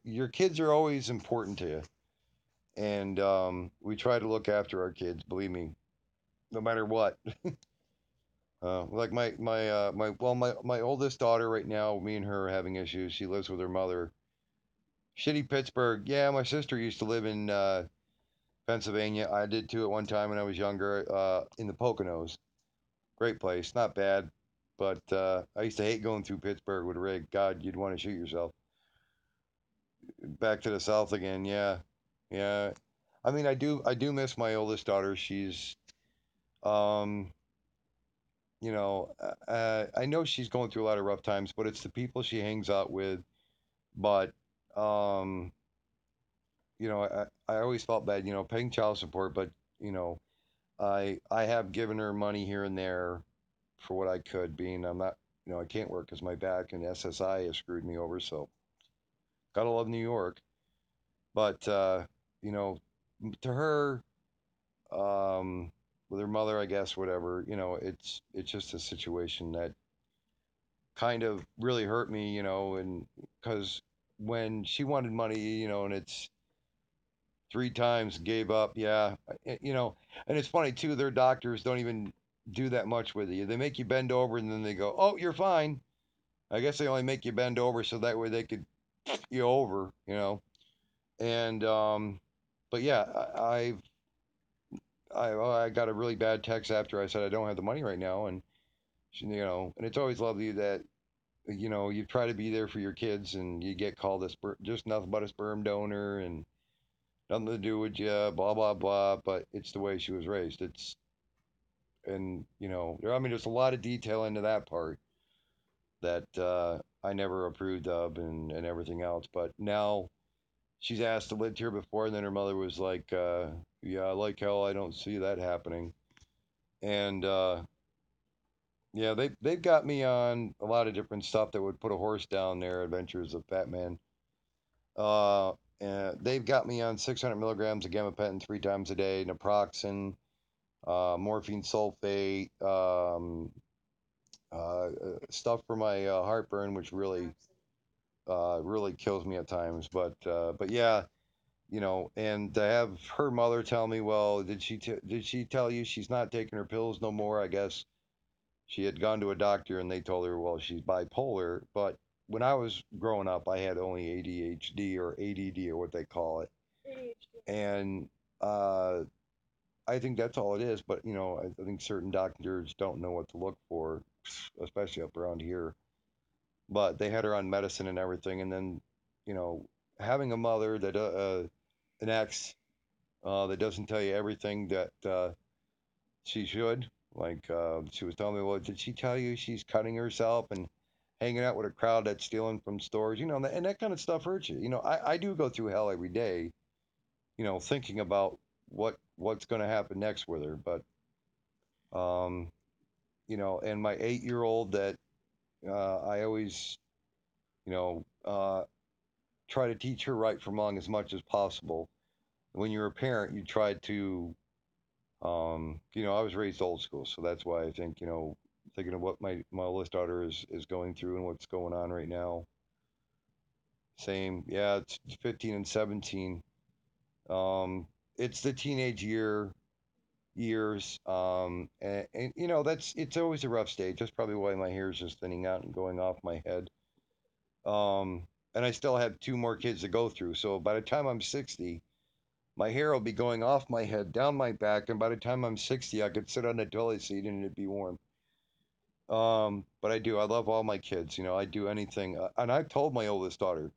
your kids are always important to you, and we try to look after our kids. Believe me, no matter what. Like my oldest daughter right now, me and her are having issues. She lives with her mother. Shitty Pittsburgh. Yeah, my sister used to live in Pennsylvania. I did too at one time when I was younger. In the Poconos. Great place, not bad. But I used to hate going through Pittsburgh with a rig. God, you'd want to shoot yourself. Back to the south again. Yeah, yeah. I mean, I do miss my oldest daughter. She's, um, I know she's going through a lot of rough times, but it's the people she hangs out with. But, um, I always felt bad, paying child support, but you know, I have given her money here and there for what I could, being I'm not, I can't work because my back and SSI has screwed me over. So gotta love New York, but you know, to her, um, with her mother, I guess, whatever, it's just a situation that kind of really hurt me, and because when she wanted money, and it's 3 times gave up, yeah, and it's funny too. Their doctors don't even do that much with you. They make you bend over and then they go, "Oh, you're fine." I guess they only make you bend over so that way they could you over. And but yeah, I got a really bad text after I said I don't have the money right now, and and it's always lovely that you try to be there for your kids, and you get called just nothing but a sperm donor, and nothing to do with you, blah blah blah. But it's the way she was raised. And I mean, there's a lot of detail into that part that I never approved of, and everything else. But now she's asked to live here before, and then her mother was like, "Yeah, like hell, I don't see that happening." And yeah, they've got me on a lot of different stuff that would put a horse down there. Adventures of Fat Man. Uh, and they've got me on 600 milligrams of gabapentin 3 times a day, naproxen, morphine sulfate, stuff for my heartburn, which really kills me at times. But yeah, and to have her mother tell me, well, did she tell you she's not taking her pills no more? I guess she had gone to a doctor and they told her, well, she's bipolar. But when I was growing up, I had only ADHD or ADD or what they call it, and uh, I think that's all it is. But I think certain doctors don't know what to look for, especially up around here. But they had her on medicine and everything, and then you know having a mother that an ex that doesn't tell you everything that she should. Like she was telling me, well, did she tell you she's cutting herself and hanging out with a crowd that's stealing from stores? And that kind of stuff hurts you. I do go through hell every day. Thinking about what's going to happen next with her. But um, and my 8-year old that I always, you know, try to teach her right from wrong as much as possible. When you're a parent, you try to, I was raised old school, so that's why I think, thinking of what my oldest daughter is going through and what's going on right now. Same, yeah, it's 15 and 17. It's the teenage years, and it's always a rough stage. That's probably why my hair is just thinning out and going off my head. And I still have 2 more kids to go through. So by the time I'm 60, my hair will be going off my head, down my back, and by the time I'm 60, I could sit on the toilet seat and it'd be warm. But I do. I love all my kids. I do anything. And I told my oldest daughter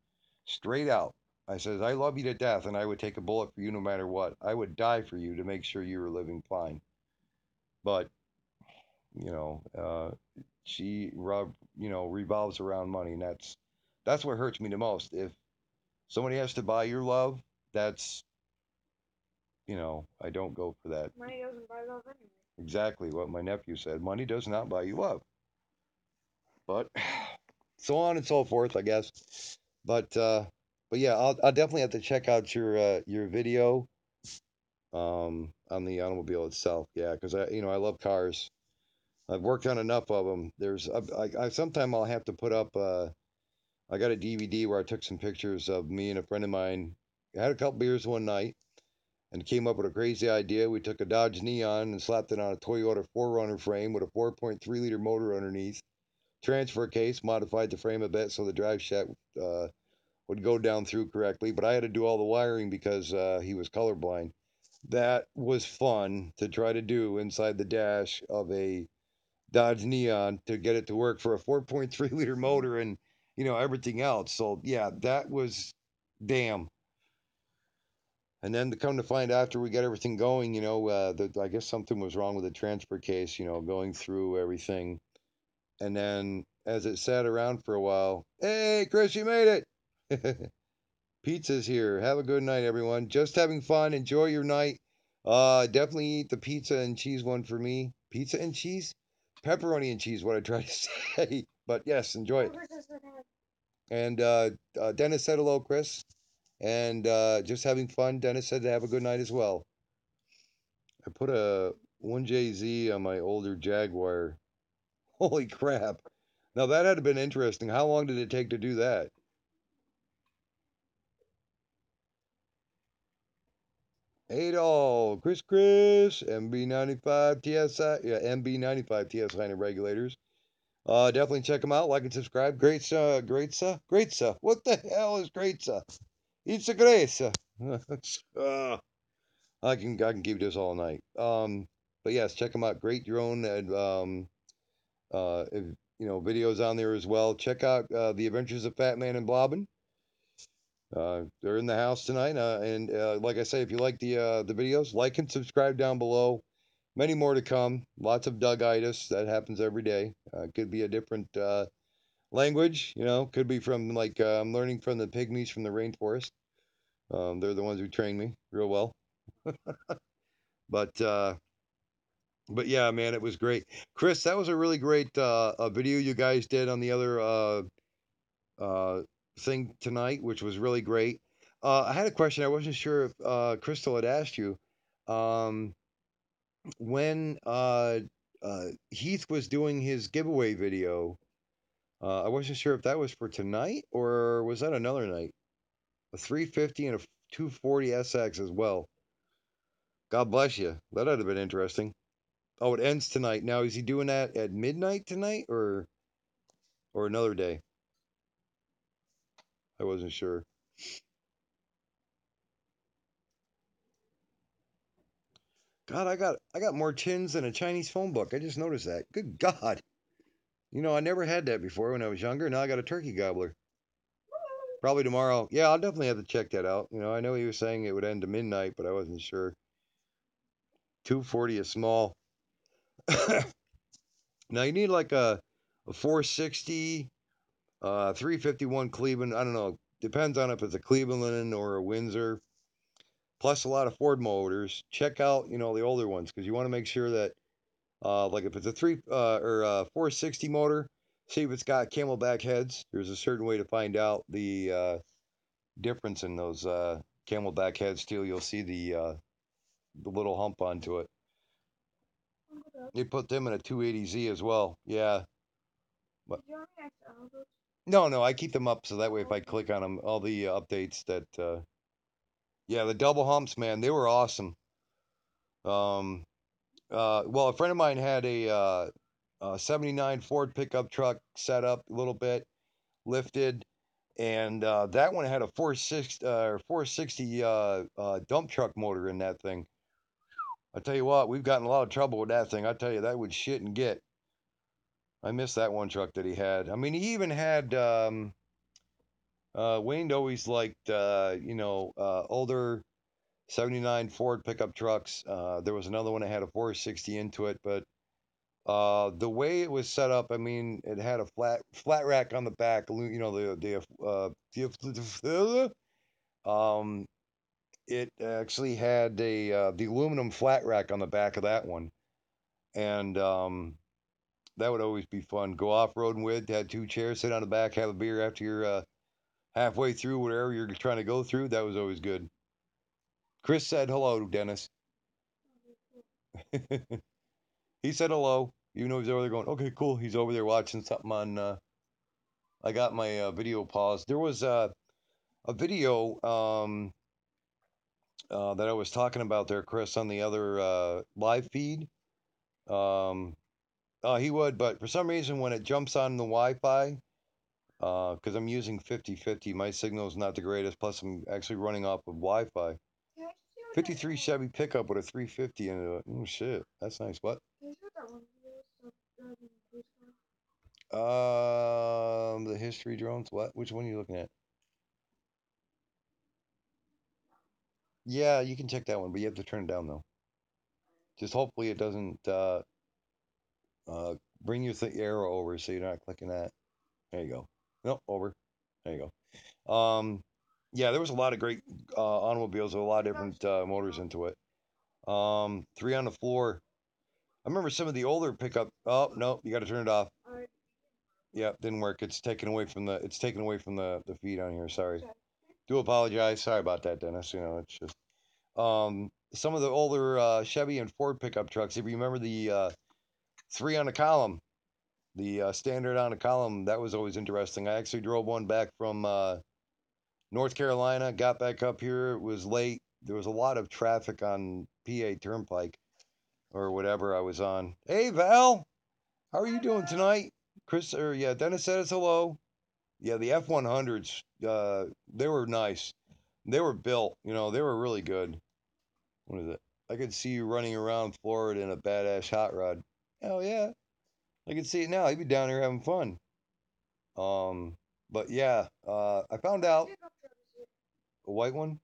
straight out. I says, I love you to death, and I would take a bullet for you no matter what. I would die for you to make sure you were living fine. But you know, uh, she revolves around money, and that's what hurts me the most. If somebody has to buy your love, that's I don't go for that. Money doesn't buy love anyway. Exactly what my nephew said. Money does not buy you love. But so on and so forth, I guess. But yeah, I'll definitely have to check out your video on the automobile itself. Yeah, because I love cars. I've worked on enough of them. Sometime I'll have to put up. I got a DVD where I took some pictures of me and a friend of mine. I had a couple beers one night and came up with a crazy idea. We took a Dodge Neon and slapped it on a Toyota 4Runner frame with a 4.3-liter motor underneath. Transfer case, modified the frame a bit so the drive shaft would go down through correctly. But I had to do all the wiring because he was colorblind. That was fun to try to do inside the dash of a Dodge Neon to get it to work for a 4.3-liter motor and everything else. So yeah, that was damn. And then to come to find after we got everything going, I guess something was wrong with the transfer case, going through everything. And then as it sat around for a while, hey, Chris, you made it. Pizza's here. Have a good night, everyone. Just having fun. Enjoy your night. Definitely eat the pizza and cheese one for me. Pizza and cheese? Pepperoni and cheese, what I tried to say. But yes, enjoy it. And Dennis said hello, Chris. And just having fun. Dennis said to have a good night as well. I put a 1JZ on my older Jaguar. Holy crap. Now that had been interesting. How long did it take to do that? Adol, Chris, MB95 TSI, yeah, MB95 TSI and regulators. Definitely check them out. Like and subscribe. Greatsa. What the hell is Greatsa? It's a Greatsa. I can keep this all night. But yes, check them out. Great drone and videos on there as well. Check out the Adventures of Fat Man and Blobbin. They're in the house tonight, and like I say, if you like the videos, like and subscribe down below. Many more to come. Lots of Dougitis that happens every day. Could be a different language, Could be from like I'm learning from the pygmies from the rainforest. They're the ones who train me real well. But yeah, man, it was great. Chris, that was a really great video you guys did on the other thing tonight, which was really great. I had a question. I wasn't sure if Crystal had asked you. When Heath was doing his giveaway video, I wasn't sure if that was for tonight or was that another night? A 350 and a 240 SX as well. God bless you. That'd have been interesting. Oh, it ends tonight. Now, is he doing that at midnight tonight or another day? I wasn't sure. God, I got more tins than a Chinese phone book. I just noticed that. Good God. I never had that before when I was younger. Now I got a turkey gobbler. Probably tomorrow. Yeah, I'll definitely have to check that out. I know he was saying it would end to midnight, but I wasn't sure. 240 is small. Now you need like a 460, 351 Cleveland. I don't know. Depends on if it's a Cleveland or a Windsor. Plus a lot of Ford motors. Check out, the older ones because you want to make sure that, like if it's a 460 motor, see if it's got Camelback heads. There's a certain way to find out the difference in those Camelback heads too. You'll see the little hump onto it. They put them in a 280Z as well. Yeah. But, no, I keep them up so that way if I click on them, all the updates that, yeah, the double humps, man, they were awesome. Well, a friend of mine had a 79 Ford pickup truck set up a little bit, lifted, and that one had a 460 dump truck motor in that thing. I tell you what, we've gotten a lot of trouble with that thing. I tell you, that would shit and get. I miss that one truck that he had. I mean, he even had Wayne always liked older 79 Ford pickup trucks. There was another one that had a 460 into it, but the way it was set up, I mean, it had a flat rack on the back. It actually had the aluminum flat rack on the back of that one, and that would always be fun. Go off roading with, had 2 chairs, sit on the back, have a beer after you're halfway through whatever you're trying to go through. That was always good. Chris said hello, Dennis. He said hello, even though he's over there going, okay, cool. He's over there watching something on. I got my video paused. There was a video that I was talking about there, Chris, on the other live feed. He would, but for some reason, when it jumps on the Wi-Fi, because I'm using 50/50, my signal is not the greatest. Plus, I'm actually running off of Wi-Fi. 53 Chevy pickup with a 350 in it. Oh shit, that's nice. What? The history drones. What? Which one are you looking at? Yeah, you can check that one, but you have to turn it down though. Just hopefully it doesn't bring your arrow over so you're not clicking that. There you go. Nope, over. There you go. Yeah, there was a lot of great automobiles with a lot of different motors into it. 3 on the floor. I remember some of the older pickup. Oh no, you got to turn it off. Yeah, didn't work. It's taken away from the feed on here. Sorry. Do apologize. Sorry about that, Dennis. It's just some of the older Chevy and Ford pickup trucks. If you remember the 3 on a column, the standard on a column, that was always interesting. I actually drove one back from North Carolina, got back up here. It was late. There was a lot of traffic on PA Turnpike or whatever I was on. Hey, Val, how are you doing tonight? Dennis said us hello. Yeah, the F100s, they were nice. They were built, they were really good. What is it? I could see you running around Florida in a badass hot rod. Hell yeah. I can see it now. You'd be down here having fun. But yeah, I found out a white one,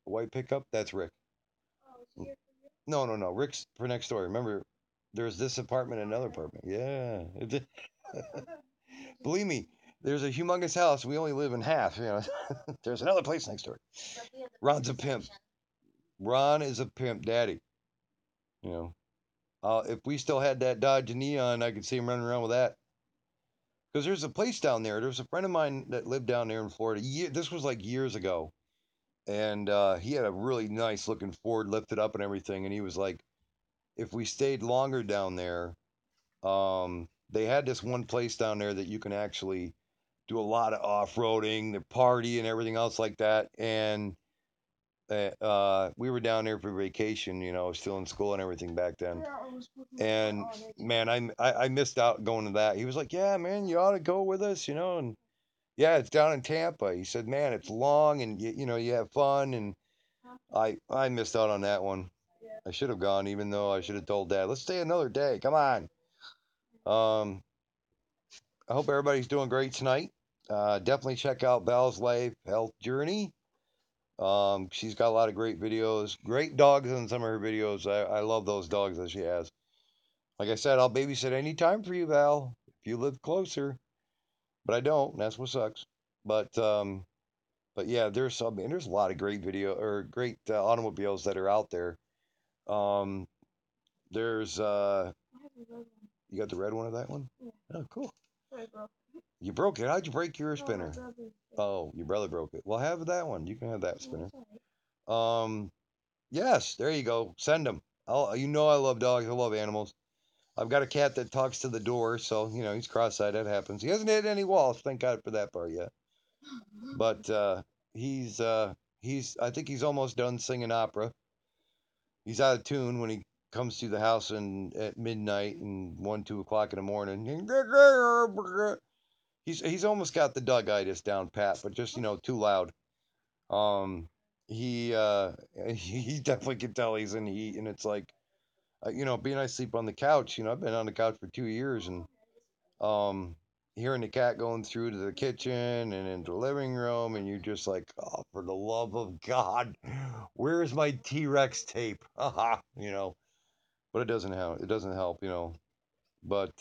a white pickup. That's Rick. No. Rick's for next door. Remember, there's this apartment and another apartment. Yeah. Believe me, there's a humongous house. We only live in half. There's another place next door. Ron's a pimp. Ron is a pimp daddy. If we still had that Dodge Neon, I could see him running around with that. Because there's a place down there. There's a friend of mine that lived down there in Florida. This was like years ago. And he had a really nice looking Ford lifted up and everything. And he was like, if we stayed longer down there, they had this one place down there that you can actually do a lot of off-roading, the party and everything else like that. And we were down there for vacation, still in school and everything back then. And man, I missed out going to that. He was like, yeah, man, you ought to go with us, and yeah, it's down in Tampa. He said, man, it's long and you have fun. And I missed out on that one. I should have gone, even though I should have told Dad, let's stay another day. Come on. I hope everybody's doing great tonight. Definitely check out Val's Life Health Journey. She's got a lot of great videos, great dogs in some of her videos. I love those dogs that she has. Like I said, I'll babysit any time for you, Val, if you live closer. But I don't, and that's what sucks. But yeah, there's a lot of great great automobiles that are out there. Um, there's I have a red one. you got the red one of that one? Yeah. Oh, cool. Sorry, bro. You broke it. How'd you break your No, my spinner? brother did. Oh, your brother broke it. Well, have that one. You can have that No, spinner. it's alright. Yes, there you go. Send them. You know I love dogs. I love animals. I've got a cat that talks to the door, so he's cross-eyed. That happens. He hasn't hit any walls. Thank God for that part yet. But he's I think he's almost done singing opera. He's out of tune when he comes to the house and at midnight and 1, 2 o'clock in the morning. He's almost got the Dougitis down pat, but just too loud. Um, he he definitely can tell he's in heat, and it's like, being I sleep on the couch. I've been on the couch for 2 years, and um, hearing the cat going through to the kitchen and into the living room, and you're just like, oh, for the love of God, where's my T-Rex tape? Haha, but it doesn't help. It doesn't help. But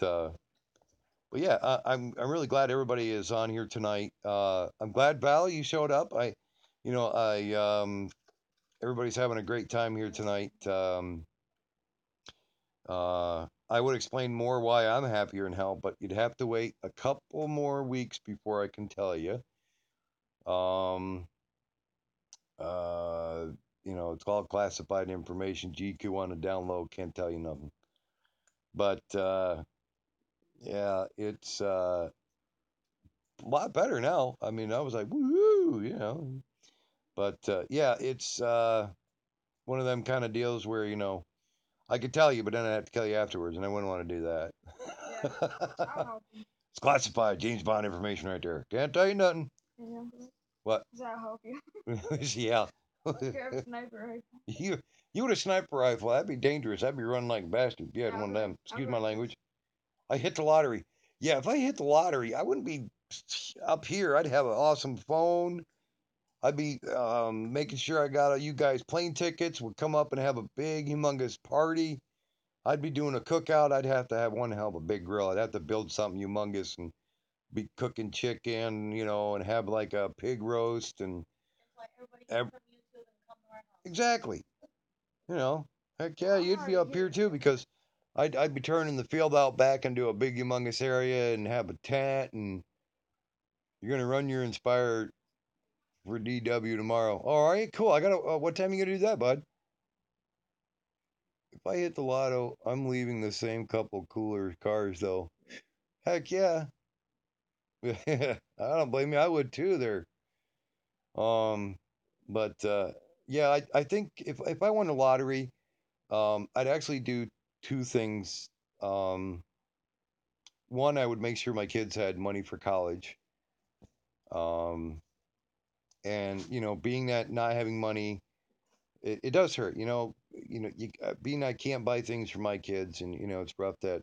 yeah, I'm really glad everybody is on here tonight. I'm glad Val you showed up. Everybody's having a great time here tonight. I would explain more why I'm happier in hell, but you'd have to wait a couple more weeks before I can tell you. Um, uh, it's all classified information. GQ on the download can't tell you nothing. But yeah, it's a lot better now. I mean, I was like, woohoo. But yeah, it's one of them kind of deals where I could tell you, but then I'd have to tell you afterwards, and I wouldn't want to do that. I'll help you. It's classified James Bond information right there. Can't tell you nothing. Yeah. What? Does that help you? Yeah. Grab a sniper rifle. You with a sniper rifle, that'd be dangerous. That'd be running like a bastard if you had Yeah, one of them. Excuse my right. language. I hit the lottery. Yeah, if I hit the lottery, I wouldn't be up here. I'd have an awesome phone. I'd be making sure I got you guys plane tickets. Would come up and have a big, humongous party. I'd be doing a cookout. I'd have to have one hell of a big grill. I'd have to build something humongous and be cooking chicken, and have like a pig roast and exactly. Heck yeah, you'd be up here too because I'd be turning the field out back into a big humongous area and have a tent, and you're gonna run your Inspire for DW tomorrow. All right, cool. I gotta. What time you gonna do that, bud? If I hit the lotto, I'm leaving the same couple cooler cars though. Heck yeah. I don't blame you. I would too. There. Um, but yeah, I think if I won the lottery, I'd actually do two things. Um, One, I would make sure my kids had money for college. Um, and being that not having money, it does hurt. Being I can't buy things for my kids, and it's rough that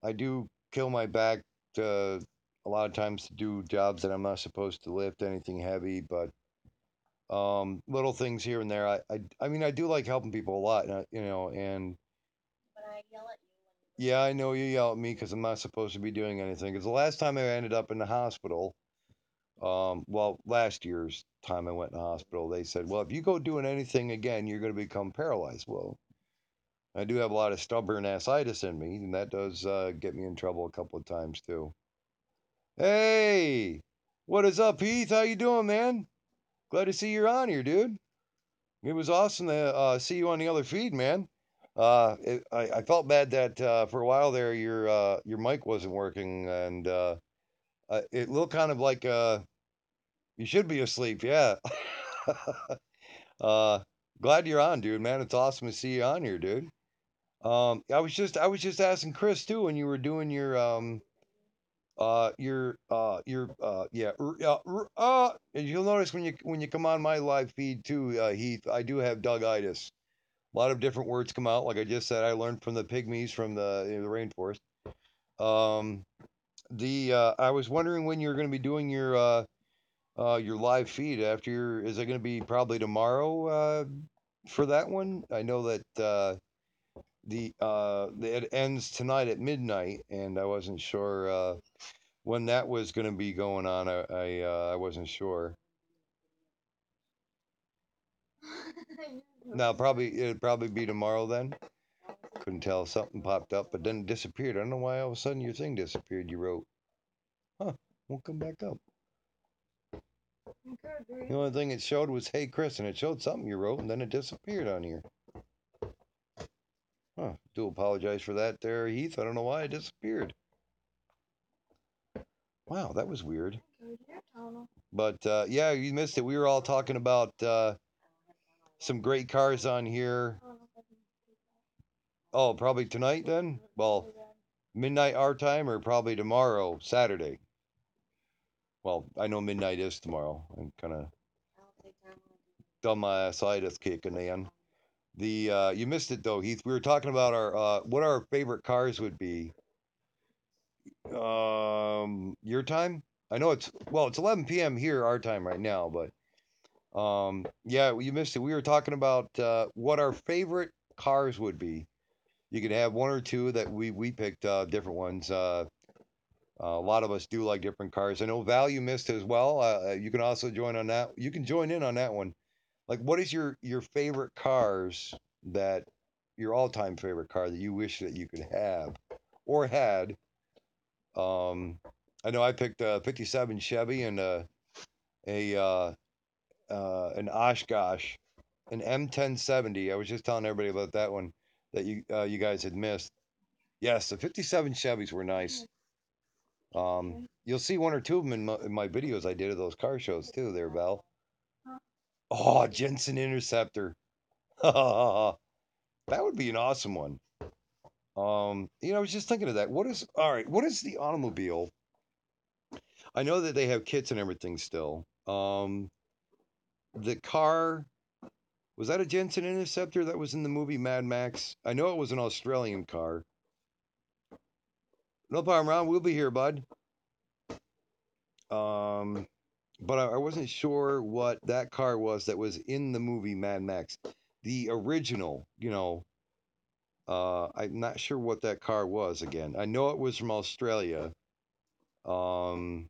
I do kill my back a lot of times to do jobs that I'm not supposed to lift anything heavy, but little things here and there. I mean, I do like helping people a lot, and yeah, I know you yell at me because I'm not supposed to be doing anything. Because the last time I ended up in the hospital, well, last year's time I went in the hospital, they said, well, if you go doing anything again, you're going to become paralyzed. Well, I do have a lot of stubborn assitis in me, and that does get me in trouble a couple of times too. Hey, what is up, Heath? How you doing, man? Glad to see you're on here, dude. It was awesome to see you on the other feed, man. I felt bad that for a while there your mic wasn't working, and it looked kind of like you should be asleep. Yeah. uh, Glad you're on, dude. Man, it's awesome to see you on here, dude. I was just asking Chris too when you were doing yeah and you'll notice when you come on my live feed too, Heath, I do have Dougitis. A lot of different words come out. Like I just said, I learned from the pygmies from the rainforest. Um, I was wondering when you're going to be doing your live feed after is it going to be probably tomorrow for that one? I know that it ends tonight at midnight, and I wasn't sure when that was going to be going on. I wasn't sure. Now it'd probably be tomorrow then. Couldn't tell. Something popped up, but then it disappeared. I don't know why all of a sudden your thing disappeared. You wrote, huh? Won't come back up. The only thing it showed was "Hey Chris," and it showed something you wrote, and then it disappeared on here. Huh? Do apologize for that, there, Heath. I don't know why it disappeared. Wow, that was weird. But yeah, you missed it. We were all talking about some great cars on here. Oh, probably tonight then? Well, midnight our time, or probably tomorrow, Saturday. Well, I know midnight is tomorrow. I'm kind of done my situs kicking in. You missed it though, Heath. We were talking about our what our favorite cars would be. Your time? I know it's 11 p.m. here, our time right now, but yeah, you missed it. We were talking about what our favorite cars would be. You could have one or two that we picked different ones. A lot of us do like different cars. I know Val, you missed as well. You can also join on that. You can join in on that one. Like, what is your favorite cars that your all-time favorite car that you wish that you could have or had? I know I picked a '57 Chevy and an Oshkosh, an M1070. I was just telling everybody about that one that you guys had missed. Yes, the '57 Chevys were nice. You'll see one or two of them in my videos I did of those car shows too. There, Val. Oh, Jensen Interceptor. That would be an awesome one. I was just thinking of that. What is the automobile? I know that they have kits and everything still. The car, was that a Jensen Interceptor that was in the movie Mad Max? I know it was an Australian car. No problem, Ron. We'll be here, bud. But I wasn't sure what that car was that was in the movie Mad Max. The original, I'm not sure what that car was again. I know it was from Australia. And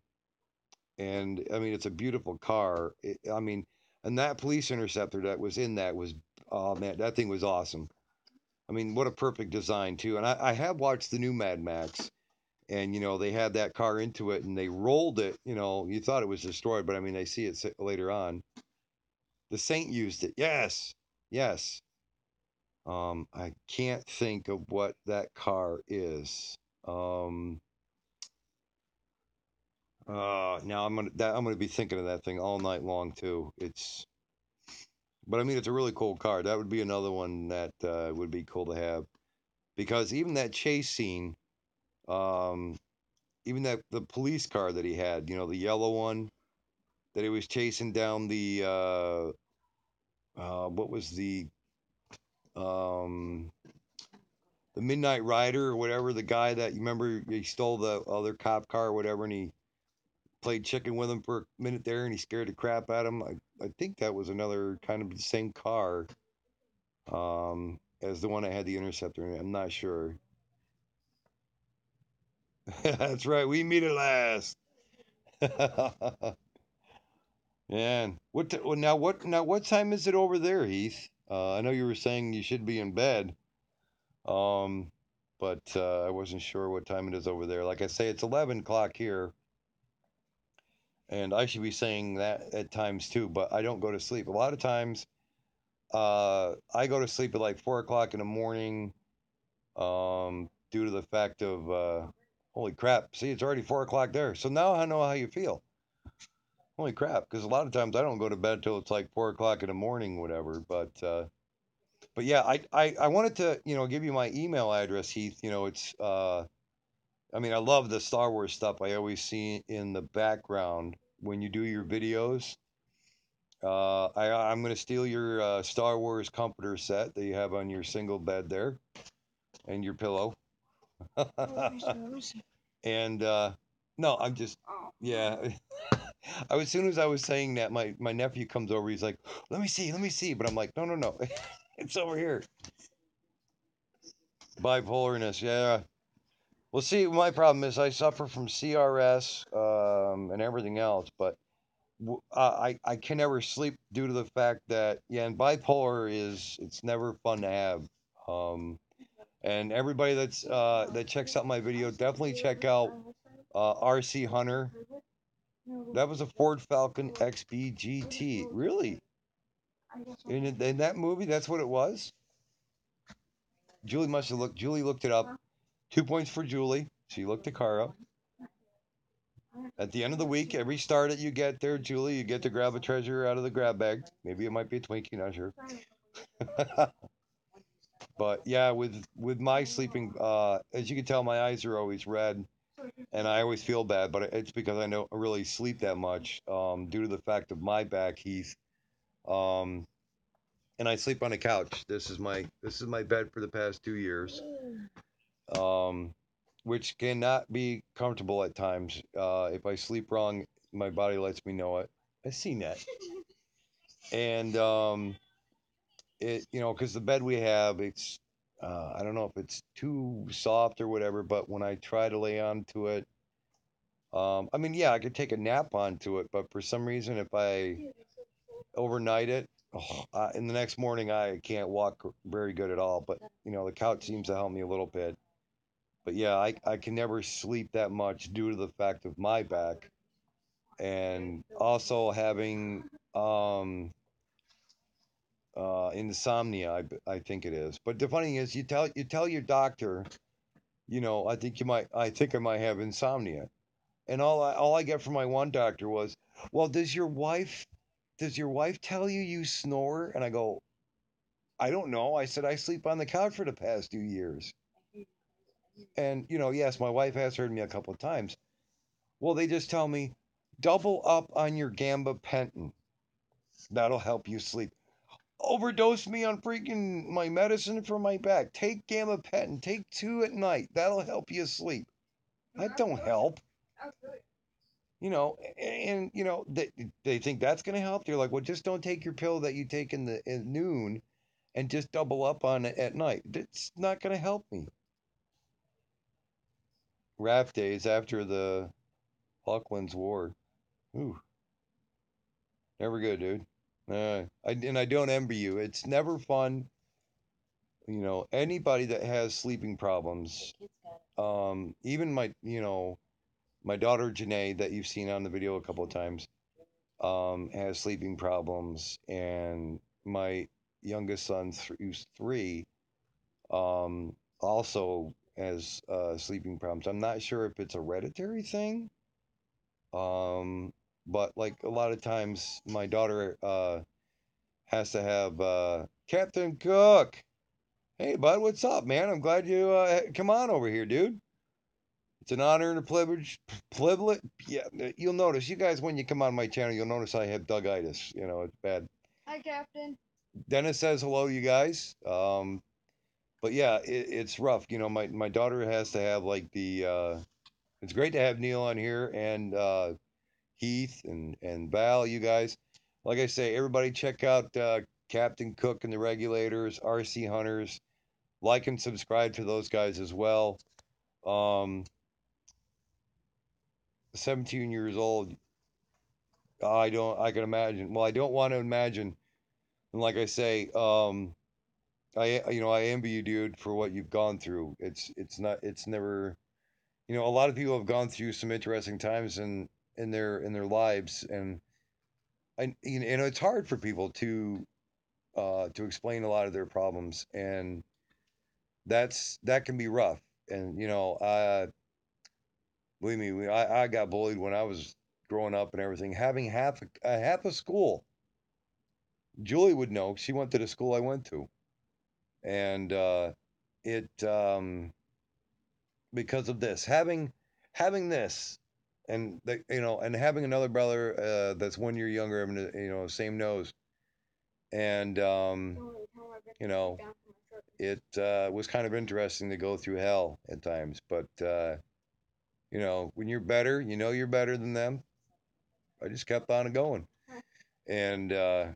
I mean, it's a beautiful car. And that police interceptor that was in that was, oh man, that thing was awesome. I mean, what a perfect design too. And I have watched the new Mad Max, and they had that car into it and they rolled it. You thought it was destroyed, but I mean, they see it later on. The Saint used it. Yes, yes. I can't think of what that car is. Now I'm gonna be thinking of that thing all night long too. But I mean, it's a really cool car. That would be another one that would be cool to have, because even that chase scene, um, even the police car that he had, the yellow one that he was chasing down what was um the Midnight Rider or whatever, the guy that you remember he stole the other cop car or whatever, and he played chicken with him for a minute there, and he scared the crap out of him. I think that was another kind of the same car as the one that had the Interceptor in it. I'm not sure. That's right. We meet at last. Man, what time is it over there, Heath? I know you were saying you should be in bed. Um, but I wasn't sure what time it is over there. Like I say, it's 11 o'clock here, and I should be saying that at times too, but I don't go to sleep. A lot of times, I go to sleep at like 4 o'clock in the morning, due to the fact of, holy crap, see, it's already 4 o'clock there. So now I know how you feel. Holy crap, because a lot of times I don't go to bed till it's like 4 o'clock in the morning, whatever. But yeah, I wanted to, give you my email address, Heath. I mean, I love the Star Wars stuff I always see in the background when you do your videos. I'm going to steal your Star Wars comforter set that you have on your single bed there and your pillow. And no, I'm just, yeah. As soon as I was saying that, my nephew comes over. He's like, let me see. But I'm like, no. It's over here. Bipolarness, yeah. Well, see, my problem is I suffer from CRS and everything else, but I can never sleep due to the fact that, yeah, and bipolar it's never fun to have. Um, and everybody that checks out my video, definitely check out RC Hunter. That was a Ford Falcon XB GT. Really? In that movie, that's what it was? Julie must have looked. Julie looked it up. 2 points for Julie. She looked the car up. At the end of the week, every star that you get there, Julie, you get to grab a treasure out of the grab bag. Maybe it might be a Twinkie, not sure. But yeah, with my sleeping, as you can tell, my eyes are always red, and I always feel bad. But it's because I don't really sleep that much, due to the fact of my back, Heath. Um, and I sleep on a couch. This is my bed for the past 2 years. Um, which cannot be comfortable at times. If I sleep wrong, my body lets me know it. I've seen that. And because the bed we have, it's I don't know if it's too soft or whatever, but when I try to lay onto it, I mean, yeah, I could take a nap onto it, but for some reason, if I overnight it, in the next morning, I can't walk very good at all. But the couch seems to help me a little bit. But yeah, I can never sleep that much due to the fact of my back and also having insomnia. I think it is. But the funny thing is, you tell your doctor, I think I might have insomnia, and all I get from my one doctor was, well, does your wife tell you snore? And I go, I don't know. I said I sleep on the couch for the past 2 years, and yes, my wife has heard me a couple of times. Well, they just tell me, double up on your gabapentin. That'll help you sleep. Overdose me on freaking my medicine for my back. Take gabapentin. Take 2 at night. That'll help you sleep. That don't help. They think that's going to help. They're like, well, just don't take your pill that you take in noon and just double up on it at night. It's not going to help me. Rap days after the Falklands War. Ooh, never good, dude. I don't envy you. It's never fun. Anybody that has sleeping problems, even my daughter Janae that you've seen on the video a couple of times, has sleeping problems, and my youngest son, who's 3, also has sleeping problems. I'm not sure if it's a hereditary thing, but like a lot of times, my daughter has to have Captain Cook. Hey, bud, what's up, man? I'm glad you come on over here, dude. It's an honor and a privilege. Yeah, you'll notice, you guys, when you come on my channel, you'll notice I have Dougitis. It's bad. Hi, Captain. Dennis says hello, you guys. But yeah, it's rough. My daughter has to have like it's great to have Neil on here and Heath and Val, you guys. Like I say, everybody check out Captain Cook and the Regulators, RC Hunters. Like and subscribe to those guys as well. 17 years old. I can imagine. Well, I don't want to imagine. And like I say, I envy you, dude, for what you've gone through. It's never, a lot of people have gone through some interesting times in their lives, and it's hard for people to explain a lot of their problems, and that can be rough. And believe me, I got bullied when I was growing up and everything. Having half a school, Julie would know. She went to the school I went to, and it because of this, having this, and having another brother that's 1 year younger, having same nose, and it was kind of interesting to go through hell at times, but when you're better, you're better than them. I just kept on going. And there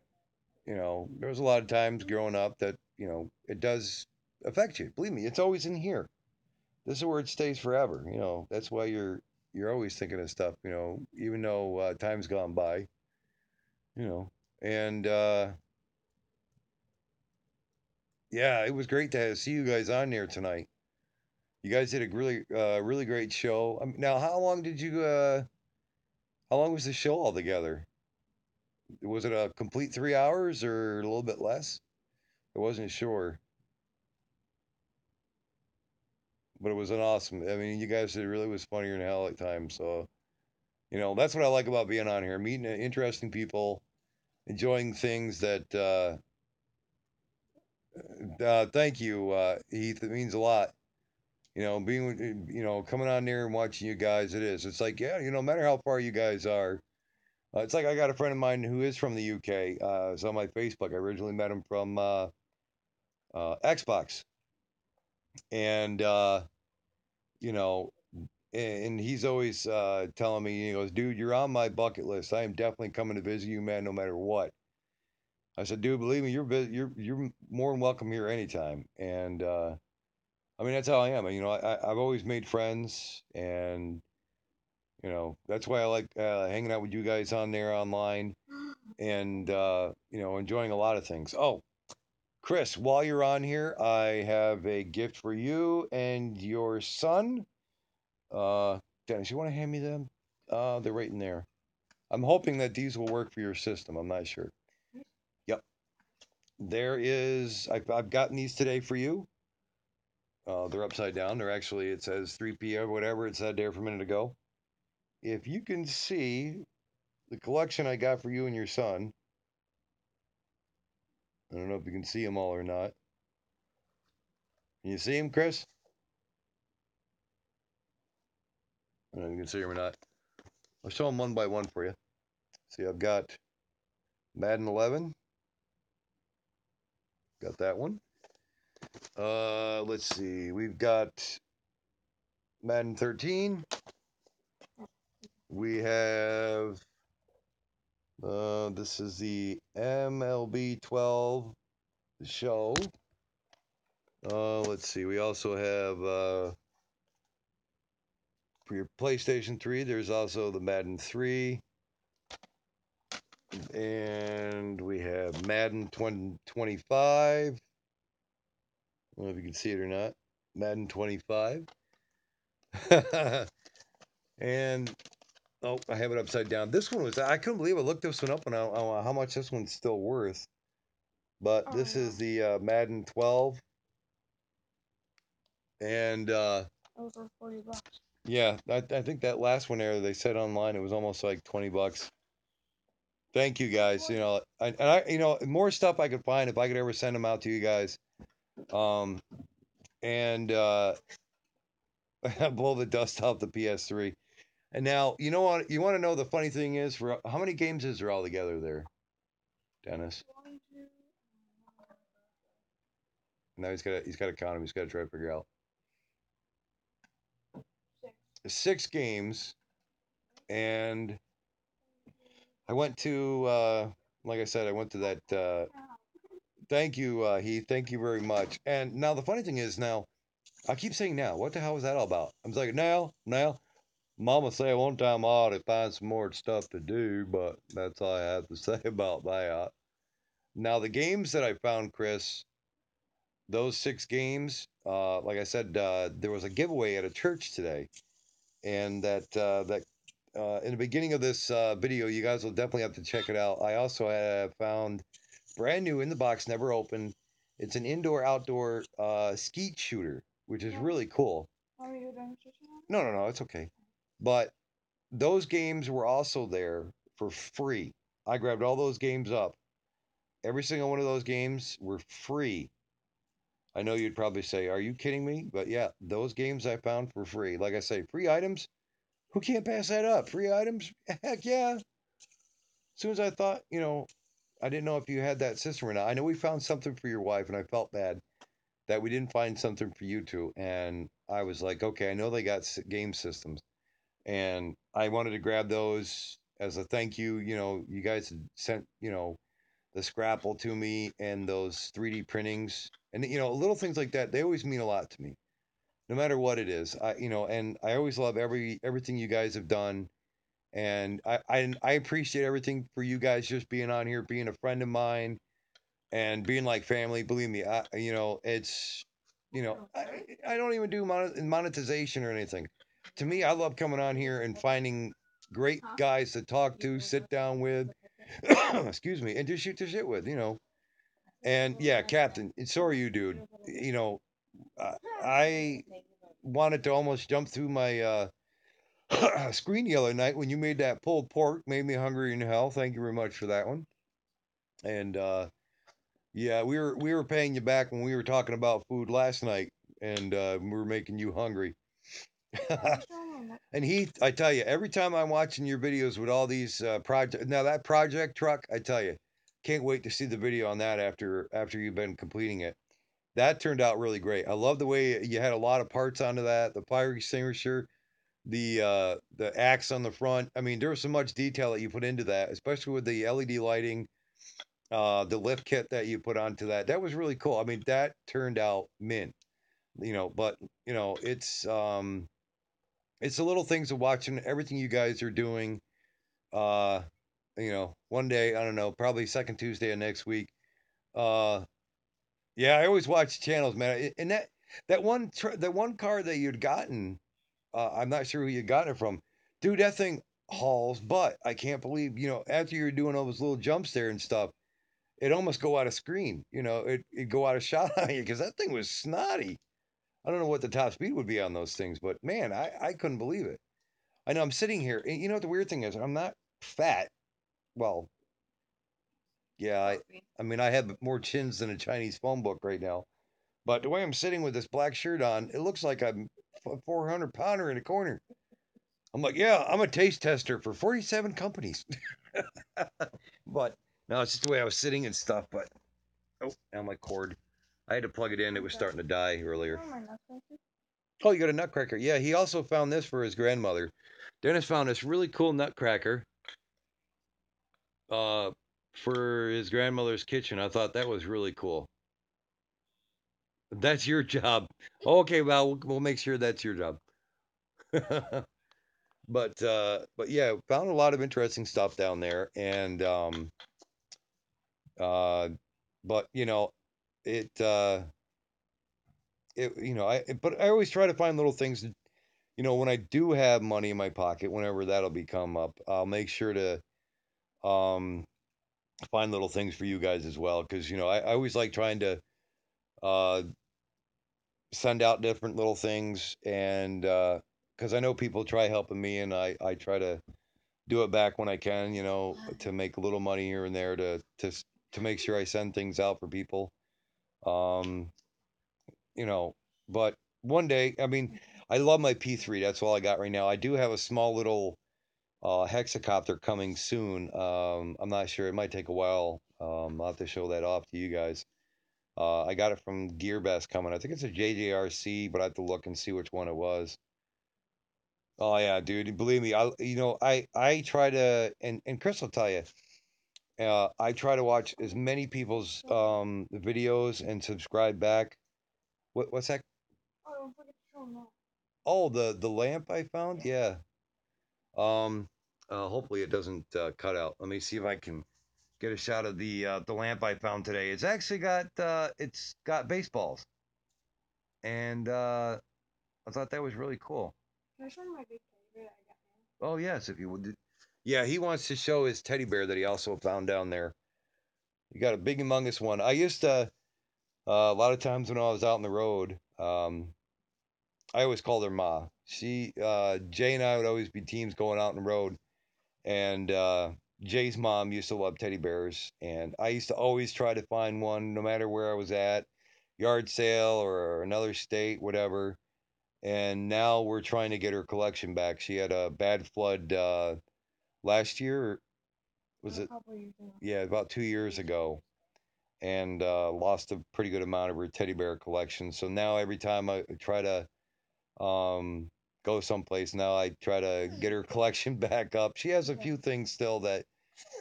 was a lot of times growing up that, it does affect you. Believe me, it's always in here. This is where it stays forever. You know, that's why you're always thinking of stuff. You know, even though time's gone by. You know, and yeah, it was great to see you guys on there tonight. You guys did a really great show. Now, how long did you? How long was the show altogether? Was it a complete 3 hours or a little bit less? I wasn't sure, but it was an awesome. I mean, you guys, it really was funnier than hell at times. So, you know, that's what I like about being on here, meeting interesting people, enjoying things that. Thank you, Heath. It means a lot. You know, being, you know, coming on there and watching you guys. It is. It's like, yeah, you know, no matter how far you guys are. It's like I got a friend of mine who is from the UK. It's on my Facebook. I originally met him from Xbox, and you know, and he's always telling me, he goes, "Dude, you're on my bucket list. I am definitely coming to visit you, man, no matter what." I said, "Dude, believe me, you're more than welcome here anytime." And I mean, that's how I am. You know, I've always made friends, and you know, that's why I like hanging out with you guys on there online, and you know, enjoying a lot of things. Oh, Chris, while you're on here, I have a gift for you and your son. Uh, Dennis, you want to hand me them? They're right in there. I'm hoping that these will work for your system. I'm not sure. Yep. There is, I've gotten these today for you. They're upside down. They're actually, it says 3 p.m. whatever it said there for a minute ago. If you can see the collection I got for you and your son, I don't know if you can see them all or not. Can you see them, Chris? I don't know if you can see them or not. I'll show them one by one for you. See, I've got Madden 11. Got that one. Let's see. We've got Madden 13. We have this is the MLB 12 show. Let's see. We also have for your PlayStation 3, there's also the Madden 3. And we have Madden 25. I don't know if you can see it or not. Madden 25. And oh, I have it upside down. This one was, I couldn't believe I looked this one up and I don't know how much this one's still worth. But this is the Madden 12. And Over $40. yeah, I think that last one there they said online it was almost like $20. Thank you guys. You know, you know, more stuff I could find if I could ever send them out to you guys. And blow the dust off the PS3. And now, you know what? You want to know the funny thing is, for how many games is there all together there, Dennis? Now he's got to count them. He's got to try to figure out 6 games. And I went to, like I said, I went to that. Thank you, Heath. Thank you very much. And now the funny thing is, now I keep saying now. What the hell was that all about? I'm like, now. Mama said one time I ought to find some more stuff to do, but that's all I have to say about that. Now, the games that I found, Chris, those 6 games, like I said, there was a giveaway at a church today, and that in the beginning of this video, you guys will definitely have to check it out. I also have found brand new in the box, never opened. It's an indoor-outdoor skeet shooter, which is really cool. Are you done switching on? No, it's okay. But those games were also there for free. I grabbed all those games up. Every single one of those games were free. I know you'd probably say, "Are you kidding me?" But yeah, those games I found for free. Like I say, free items. Who can't pass that up? Free items? Heck yeah. As soon as I thought, you know, I didn't know if you had that system or not. I know we found something for your wife, and I felt bad that we didn't find something for you two. And I was like, okay, I know they got game systems, and I wanted to grab those as a thank you. You know, you guys had sent, you know, the Scrapple to me and those 3D printings. And little things like that, they always mean a lot to me, no matter what it is. And I always love everything you guys have done, and I appreciate everything for you guys just being on here, being a friend of mine, and being like family. Believe me, it's I don't even do monetization or anything. To me, I love coming on here and finding great guys to talk to, sit down with, excuse me, and just shoot the shit with. And yeah, Captain, so are you, dude. I wanted to almost jump through my screen the other night when you made that pulled pork. Made me hungry in hell. Thank you very much for that one. And yeah, we were paying you back when we were talking about food last night, and we were making you hungry. And Heath, I tell you, every time I'm watching your videos with all these project, now that project truck, I tell you, can't wait to see the video on that after you've been completing it. That turned out really great. I love the way you had a lot of parts onto that, the fire extinguisher, the axe on the front. I mean, there was so much detail that you put into that, especially with the LED lighting, the lift kit that you put onto that. That was really cool. I mean, that turned out mint. But it's the little things of watching everything you guys are doing. Uh, one day, I don't know, probably second Tuesday of next week. Uh, yeah, I always watch channels, man. And that one car that you'd gotten, I'm not sure who you got it from, dude. That thing hauls butt. I can't believe, after you're doing all those little jumps there and stuff, it almost go out of screen. It go out of shot on you because that thing was snotty. I don't know what the top speed would be on those things, but man, I couldn't believe it. I know I'm sitting here, and you know what the weird thing is? I'm not fat. Well, yeah, I mean, I have more chins than a Chinese phone book right now. But the way I'm sitting with this black shirt on, it looks like I'm a 400 pounder in a corner. I'm like, yeah, I'm a taste tester for 47 companies. But no, it's just the way I was sitting and stuff. But oh, now my cord. I had to plug it in. It was starting to die earlier. Oh, you got a nutcracker. Yeah, he also found this for his grandmother. Dennis found this really cool nutcracker uh, for his grandmother's kitchen. I thought that was really cool. That's your job. Okay, well, we'll make sure that's your job. But yeah, found a lot of interesting stuff down there, and uh, but it but I always try to find little things. When I do have money in my pocket, whenever that'll become up, I'll make sure to um find little things for you guys as well, because I always like trying to uh send out different little things, and because I know people try helping me, and I try to do it back when I can, to make a little money here and there to make sure I send things out for people. Um, but one day, I mean, I love my P3. That's all I got right now. I do have a small little hexacopter coming soon. I'm not sure. It might take a while. I'll have to show that off to you guys. I got it from GearBest coming. I think it's a JJRC, but I have to look and see which one it was. Oh yeah, dude. Believe me, I try to, and Chris will tell you. I try to watch as many people's videos and subscribe back. What's that? Oh, don't forget to show 'em that. Oh, the lamp I found. Yeah. Um. Hopefully it doesn't cut out. Let me see if I can get a shot of the lamp I found today. It's got baseballs, and I thought that was really cool. Can I show 'em my big teddy bear that I got now? Oh yes, if you would. Yeah, he wants to show his teddy bear that he also found down there. You got a big humongous one. I used to a lot of times when I was out on the road, I always called her Ma. Jay and I would always be teams going out on the road, and Jay's mom used to love teddy bears, and I used to always try to find one, no matter where I was at, yard sale or another state, whatever. And now we're trying to get her collection back. She had a bad flood last year. Was it? Yeah, about 2 years ago, and lost a pretty good amount of her teddy bear collection. So now every time I try to um, go someplace, now I try to get her collection back up. She has a few things still that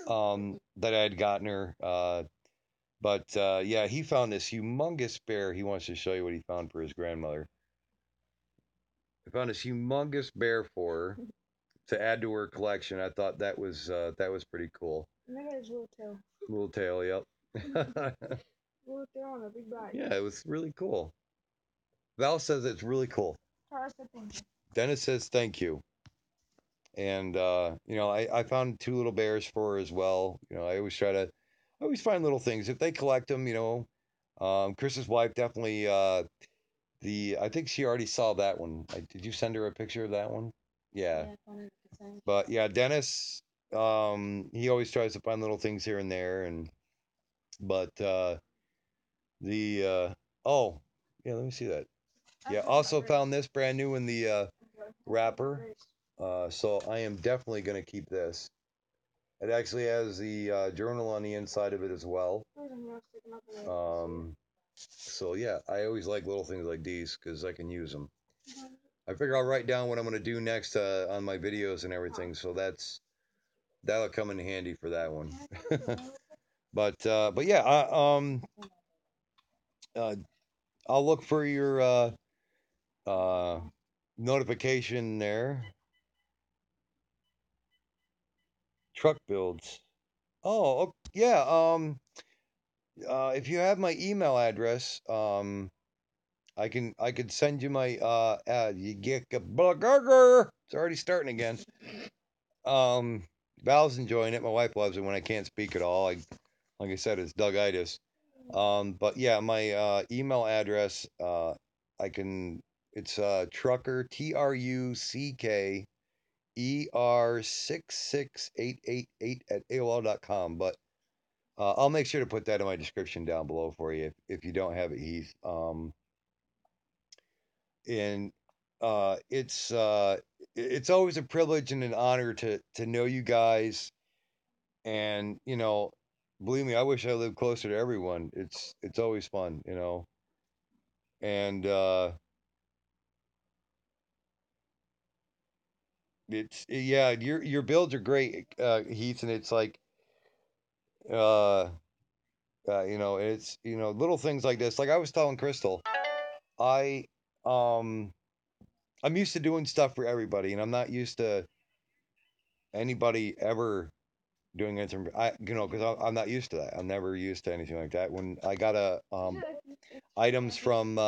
I had gotten her. But yeah, he found this humongous bear. He wants to show you what he found for his grandmother. I found this humongous bear for her to add to her collection. I thought that was pretty cool. Look at his little tail. Little tail, yep. Little tail and a big body. Yeah, it was really cool. Val says it's really cool. Charles said thank you. Dennis says thank you. And you know, I found 2 little bears for her as well. You know, I always find little things if they collect them. You know, Chris's wife definitely. I think she already saw that one. Did you send her a picture of that one? Yeah. But yeah, Dennis, he always tries to find little things here and there, but oh yeah, let me see that. Yeah, also found this brand new in the wrapper. So I am definitely gonna keep this. It actually has the journal on the inside of it as well. So yeah, I always like little things like these because I can use them. I figure I'll write down what I'm gonna do next on my videos and everything. So that'll come in handy for that one. But yeah, I'll look for your notification there. Truck builds. Oh, yeah. If you have my email address, I could send you my you get a burger. It's already starting again. Val's enjoying it. My wife loves it when I can't speak at all. Like I said, it's Dougitis. But yeah, my email address, it's trucker TRUCKER66888 at AOL.com. But I'll make sure to put that in my description down below for you if you don't have it, Heath. And it's always a privilege and an honor to know you guys, and you know, believe me, I wish I lived closer to everyone. It's always fun, you know. And yeah, your builds are great, Heath, and it's like uh, you know, it's you know, little things like this. Like I was telling Crystal, I um I'm used to doing stuff for everybody, and I'm not used to anybody ever doing anything. You know, because I'm not used to that. I'm never used to anything like that. When I got items from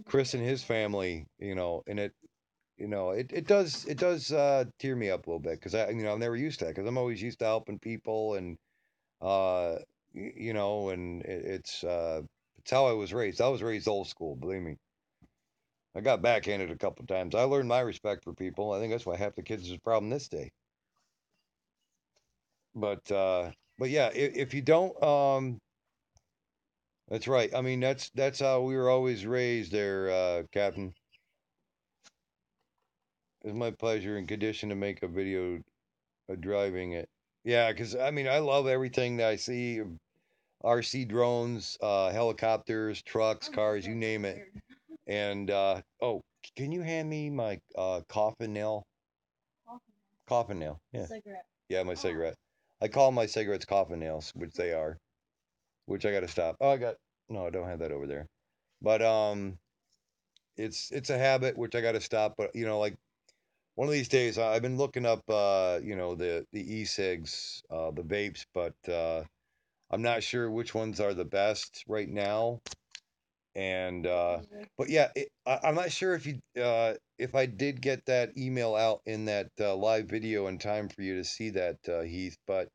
Chris and his family, you know, and it does tear me up a little bit because I'm never used to that because I'm always used to helping people and you know, and it's how I was raised. I was raised old school, believe me. I got backhanded a couple of times. I learned my respect for people. I think that's why half the kids is a problem this day. But yeah, if you don't, that's right. I mean, that's how we were always raised there, Captain. It's my pleasure and condition to make a video of driving it. Yeah, because I mean, I love everything that I see. RC drones, helicopters, trucks, cars, you name it. And oh, can you hand me my coffin nail? Coffin nail. Yeah. Cigarette. Yeah, my cigarette. I call my cigarettes coffin nails, which they are. Which I got to stop. Oh, no, I don't have that over there. But it's a habit which I got to stop. But you know, like one of these days, I've been looking up, you know, the e-cigs, the vapes, but I'm not sure which ones are the best right now. And but yeah, I'm not sure if I did get that email out in that live video in time for you to see that, Heath. But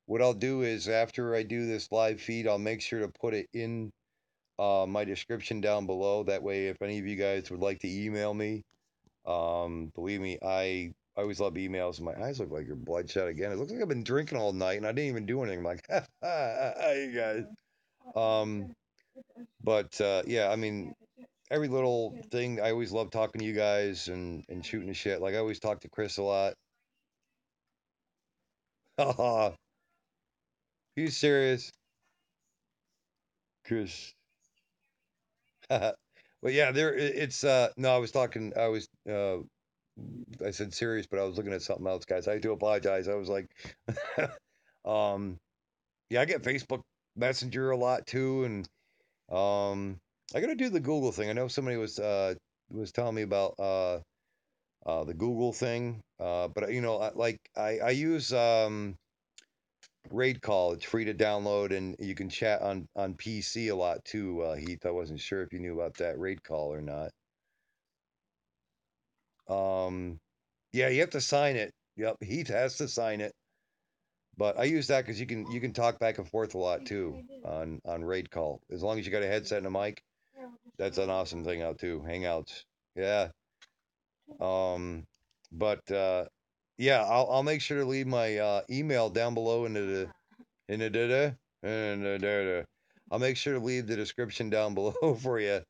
what I'll do is after I do this live feed, I'll make sure to put it in my description down below. That way, if any of you guys would like to email me, believe me, I always love emails. My eyes look like you're bloodshot again. It looks like I've been drinking all night and I didn't even do anything. I'm like, you guys. But yeah, I mean, every little thing. I always love talking to you guys and shooting the shit. Like I always talk to Chris a lot. Haha, you serious, Chris? But yeah, it's no, I was talking. I said serious, but I was looking at something else, guys. I do apologize. I was like, um, yeah, I get Facebook Messenger a lot too, and I gotta do the Google thing. I know somebody was telling me about the Google thing, but you know, I use Raid Call. It's free to download, and you can chat on PC a lot too. Heath, I wasn't sure if you knew about that Raid Call or not. Yeah, you have to sign it. Yep, Heath has to sign it. But I use that because you can talk back and forth a lot too on Raid Call. As long as you got a headset and a mic, that's an awesome thing out too. Hangouts, yeah. Um, but yeah, I'll make sure to leave my email down below in the I'll make sure to leave the description down below for you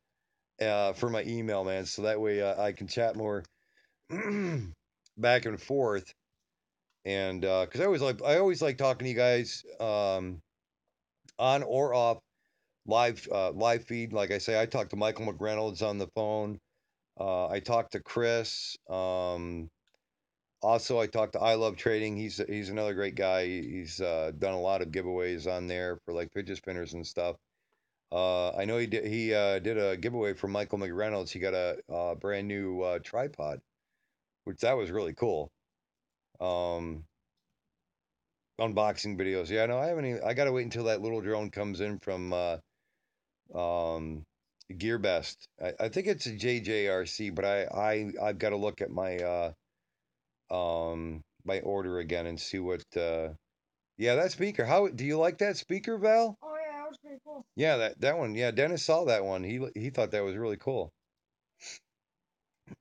for my email, man. So that way I can chat more back and forth. And because I always like talking to you guys on or off live feed. Like I say, I talked to Michael McReynolds on the phone. I talked to Chris. Also, I talked to I Love Trading. He's another great guy. He's done a lot of giveaways on there for like fidget spinners and stuff. I know he did a giveaway for Michael McReynolds. He got a brand new tripod, which that was really cool. Um, Unboxing videos. Yeah, no, I haven't. I gotta wait until that little drone comes in from um, GearBest. I think it's a JJRC, but I've got to look at my order again and see what. Yeah, that speaker. How do you like that speaker, Val? Oh yeah, that was pretty cool. Yeah, that one. Yeah, Dennis saw that one. He thought that was really cool.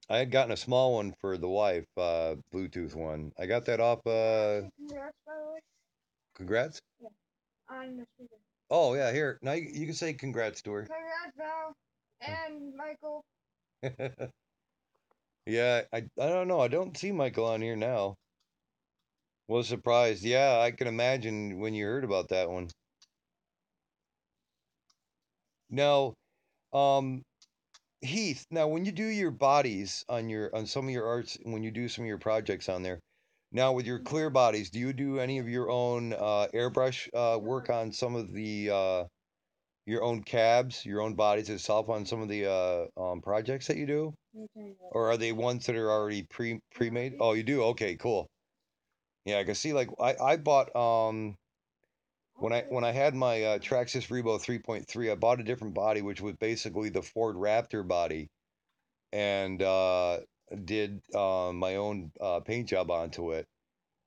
I had gotten a small one for the wife, Bluetooth one. I got that off. Congrats, by the way. Congrats. Yeah, on the speaker. Oh yeah, here now you can say congrats to her. Congrats, Val and Michael. Yeah, I don't know. I don't see Michael on here now. Was surprised. Yeah, I can imagine when you heard about that one. Now, um, Heath, now when you do your bodies on some of your arts, when you do some of your projects on there, now with your clear bodies, do you do any of your own airbrush work on some of the your own cabs, your own bodies itself on some of the projects that you do? Or are they ones that are already pre-made? Oh, you do? Okay, cool. Yeah, I can see like I bought when I had my Traxxas Rebo 3.3, I bought a different body, which was basically the Ford Raptor body, and did my own paint job onto it,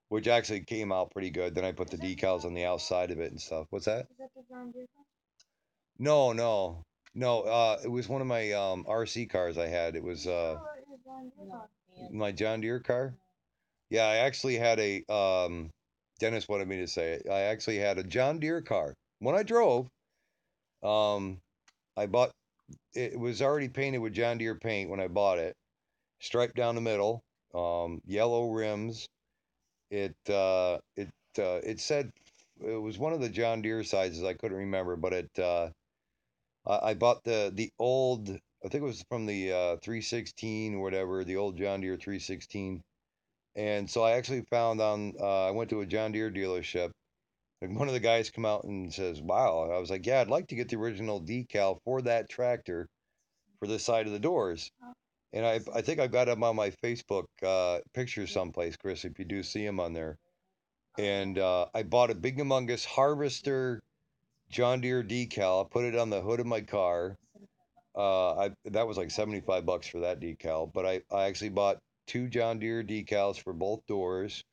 which actually came out pretty good. Then I put the decals on the outside of it and stuff. What's that? Is that the John Deere car? No, no, no. It was one of my RC cars I had. It was Oh, it's John Deere car. my John Deere car. Yeah, I actually had a Dennis wanted me to say it. I actually had a John Deere car. When I drove, um, I bought it was already painted with John Deere paint when I bought it, striped down the middle, yellow rims. It said it was one of the John Deere sizes. I couldn't remember, but I bought the old. I think it was from the 316 or whatever, the old John Deere 316. And so I actually found I went to a John Deere dealership. And one of the guys come out and says, "Wow." I was like, "Yeah, I'd like to get the original decal for that tractor for the side of the doors." And I think I've got them on my Facebook pictures someplace, Chris, if you do see them on there. And I bought a big humongous Harvester John Deere decal. I put it on the hood of my car. That was like $75 for that decal. But I actually bought two John Deere decals for both doors.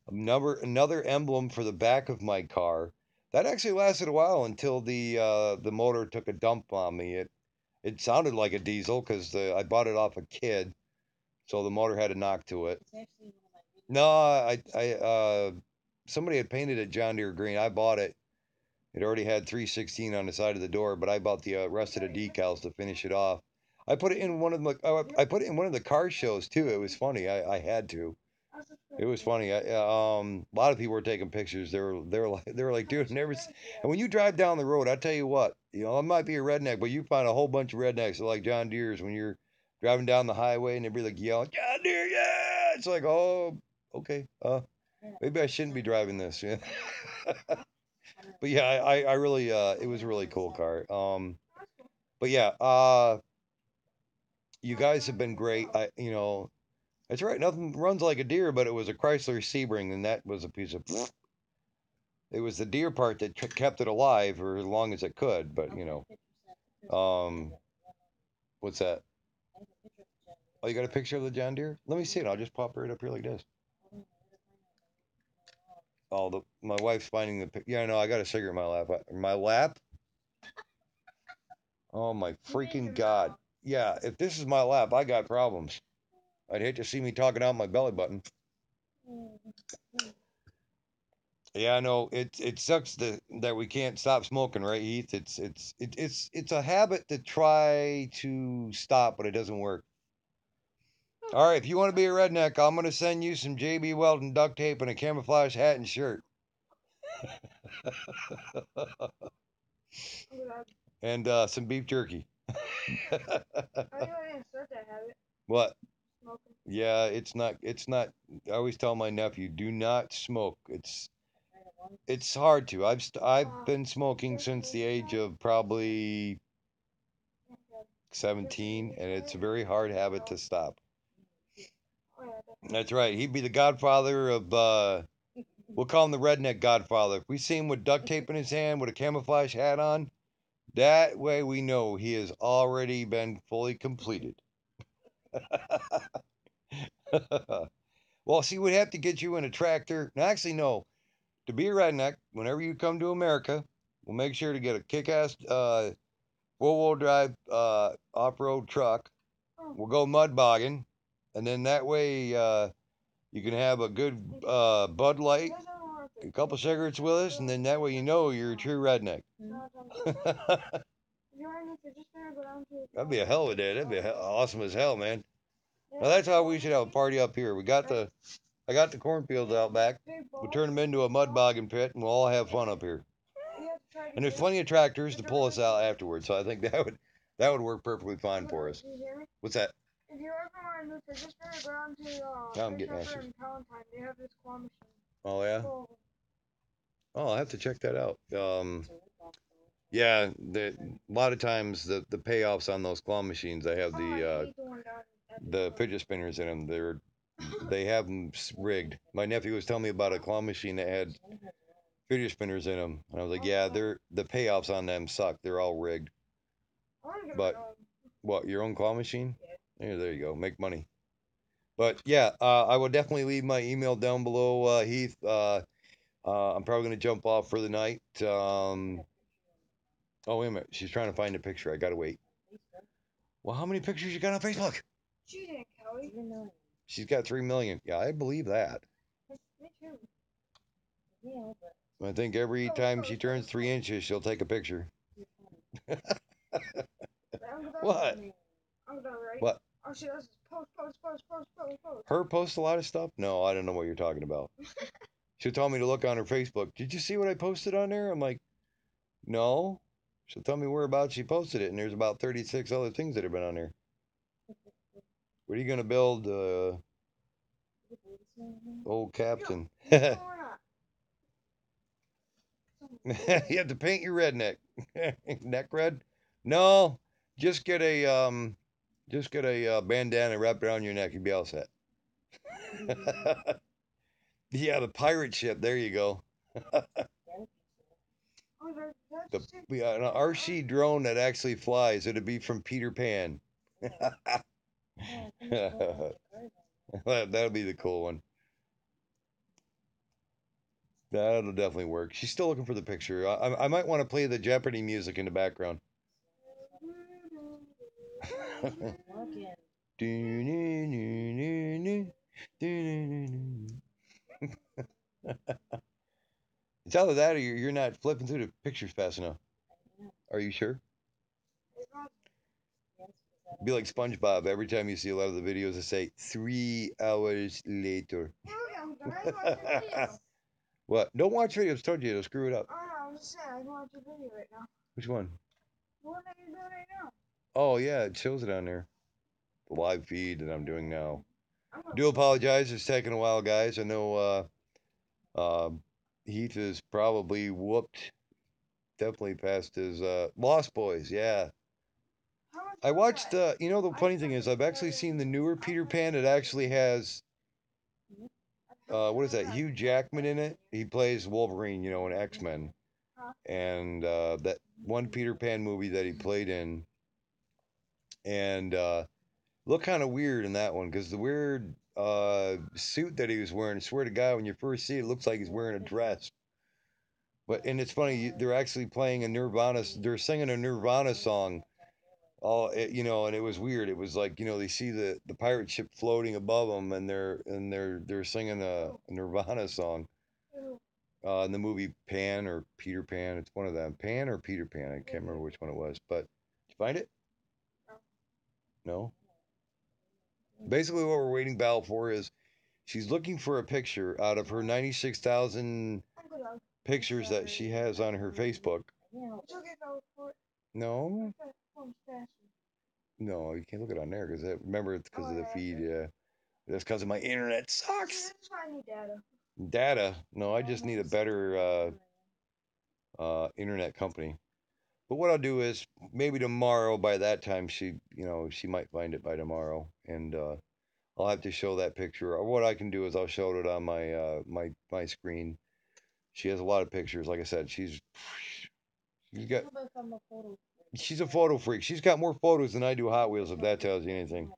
Another emblem for the back of my car. That actually lasted a while until the motor took a dump on me. It sounded like a diesel because I bought it off a kid, so the motor had a knock to it. No, somebody had painted it John Deere green. I bought it. It already had 316 on the side of the door, but I bought the rest of the decals to finish it off. I put it in one of the I put it in one of the car shows too. It was funny. I had to. It was funny. A lot of people were taking pictures. They were like, dude, never. And when you drive down the road, I tell you what, I might be a redneck, but you find a whole bunch of rednecks that like John Deere's when you're driving down the highway and they'd be like yelling, John Deere, yeah. It's like, oh, okay. Maybe I shouldn't be driving this. Yeah. But yeah, I really it was a really cool car. But yeah, you guys have been great. That's right. Nothing runs like a deer, but it was a Chrysler Sebring, and that was a piece of. It was the deer part that kept it alive for as long as it could. But what's that? Oh, you got a picture of the John Deere? Let me see it. I'll just pop right up here like this. Oh, my wife's finding the. Yeah, no, I got a cigarette in my lap. My lap? Oh my freaking God! Yeah, if this is my lap, I got problems. I'd hate to see me talking out my belly button. Yeah, I know it sucks that we can't stop smoking, right, Heath? It's a habit to try to stop, but it doesn't work. All right, if you want to be a redneck, I'm gonna send you some JB Weldon duct tape and a camouflage hat and shirt. And some beef jerky. I didn't start that habit. What? Smoking. Yeah, it's not. I always tell my nephew, do not smoke. It's hard to. I've been smoking since the age of probably 17, and it's a very hard habit to stop. That's right. He'd be the godfather of. We'll call him the redneck godfather. If we see him with duct tape in his hand with a camouflage hat on, that way we know he has already been fully completed. Well, see, we'd have to get you in a tractor. No, actually, no. To be a redneck, whenever you come to America, we'll make sure to get a kick-ass four-wheel drive off-road truck. We'll go mud bogging, and then that way you can have a good Bud Light, a couple cigarettes with us, and then that way you know you're a true redneck. That'd be a hell of a day. That'd be awesome as hell, man. Now that's how we should have a party up here. I got the cornfields out back. We'll turn them into a mud bogging pit, and we'll all have fun up here. And there's plenty of tractors to pull us out afterwards, so I think that would work perfectly fine for us. What's that? If you ever want to move to Fitchburg, go down to I'm getting Fitchburg and Palatine. They have this claw machine. Oh yeah. Oh, I'll have to check that out. Yeah, a lot of times the payoffs on those claw machines, they have the fidget spinners in them. They have them rigged. My nephew was telling me about a claw machine that had fidget spinners in them, and I was like, yeah, the payoffs on them suck. They're all rigged. But what, your own claw machine? Yeah, there you go. Make money. But yeah, I will definitely leave my email down below, Heath. I'm probably gonna jump off for the night. Oh, wait a minute. She's trying to find a picture. I gotta wait. Well, how many pictures you got on Facebook? She didn't, Kelly. She's got 3 million. Yeah, I believe that. Me too. I think every time she turns 3 inches, she'll take a picture. What? What? All she does is post. Her post a lot of stuff? No, I don't know what you're talking about. She'll tell me to look on her Facebook. Did you see what I posted on there? I'm like, no. She'll tell me whereabouts she posted it, and there's about 36 other things that have been on there. What are you gonna build, old Captain? You have to paint your redneck. Neck red? No, just get a bandana wrapped around your neck. You'll be all set. Yeah, the pirate ship. There you go. An RC drone that actually flies. It'd be from Peter Pan. That'll be the cool one. That'll definitely work. She's still looking for the picture. I might want to play the Jeopardy music in the background. It's either that or you're not flipping through the pictures fast enough. Are you sure? Be like SpongeBob. Every time you see a lot of the videos, they say 3 hours later. What? Don't watch videos. I told you to screw it up. Oh, no, I'm just saying, I can watch your video right now. Which one? The one that you're doing right now. Oh, yeah, it shows it on there. The live feed that I'm doing now. Do apologize. It's taking a while, guys. I know Heath is probably whooped, definitely past his Lost Boys. Yeah, How much I was watched. that? You know, the I funny just thing got is, this I've the actually other seen the day. newer I Peter played Pan. It the other actually day. has How much what is was that? that? Hugh Jackman in it. He plays Wolverine, you know, in X Men, Huh? and that one Peter Pan movie that he played in, and looked kind of weird in that one because the weird suit that he was wearing. I swear to God, when you first see it, it looks like he's wearing a dress. But and it's funny, they're actually playing a Nirvana. They're singing a Nirvana song. You know, and it was weird. It was like, you know, they see the pirate ship floating above them, and they're singing a Nirvana song. In the movie Pan or Peter Pan, it's one of them. Pan or Peter Pan, I can't remember which one it was. But did you find it? No. Basically, what we're waiting Val for is she's looking for a picture out of her 96,000 pictures that she has on her Facebook. It's okay if I look for it. No, Okay, phone's faster. no, you can't look it on there because remember it's because Oh, of the yeah, feed. okay. Yeah, that's because of my internet See, sucks. this is why I need data. Data. No, I just need a better internet company. But what I'll do is maybe tomorrow. By that time, she might find it by tomorrow, and I'll have to show that picture. Or what I can do is I'll show it on my screen. She has a lot of pictures. Like I said, she's got she's a photo freak. She's got more photos than I do Hot Wheels. If that tells you anything.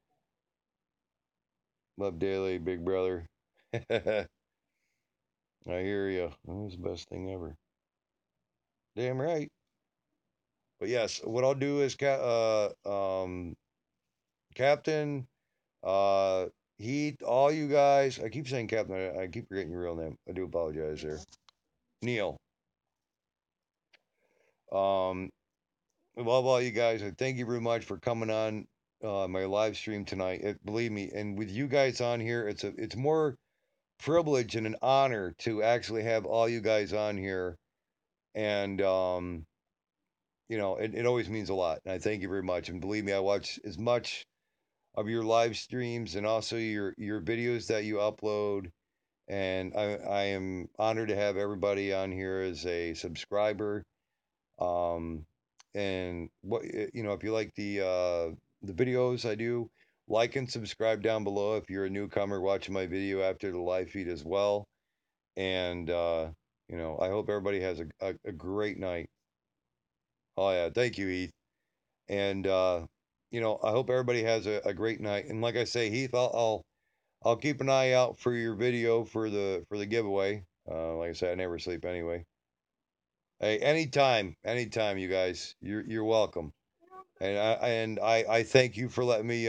Love Daily, Big Brother. I hear you. That was the best thing ever. Damn right. But yes, what I'll do is, Captain, uh, Heath, all you guys. I keep saying Captain. I keep forgetting your real name. I do apologize there. Neil. Um, love all you guys. And thank you very much for coming on my live stream tonight. Believe me, and with you guys on here, it's more privilege and an honor to actually have all you guys on here. And you know, it always means a lot. And I thank you very much. And believe me, I watch as much of your live streams and also your videos that you upload. And I am honored to have everybody on here as a subscriber. Um, and you know, if you like the videos I do, like and subscribe down below if you're a newcomer watching my video after the live feed as well. And you know, I hope everybody has a great night. Oh yeah, thank you, Heath. And you know, I hope everybody has a great night. And like I say, Heath, I'll keep an eye out for your video for the giveaway. Like I said, I never sleep anyway. Hey, anytime, you guys, you're welcome. And I thank you for letting me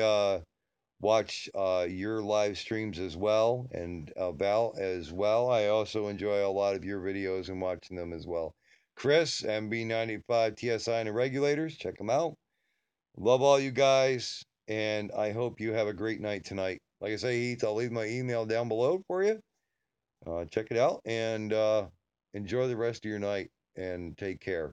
watch your live streams as well, and Val as well. I also enjoy a lot of your videos and watching them as well. Chris, MB95 TSI and the Regulators, check them out. Love all you guys, and I hope you have a great night tonight. Like I say, Heath, I'll leave my email down below for you. Check it out and enjoy the rest of your night and take care.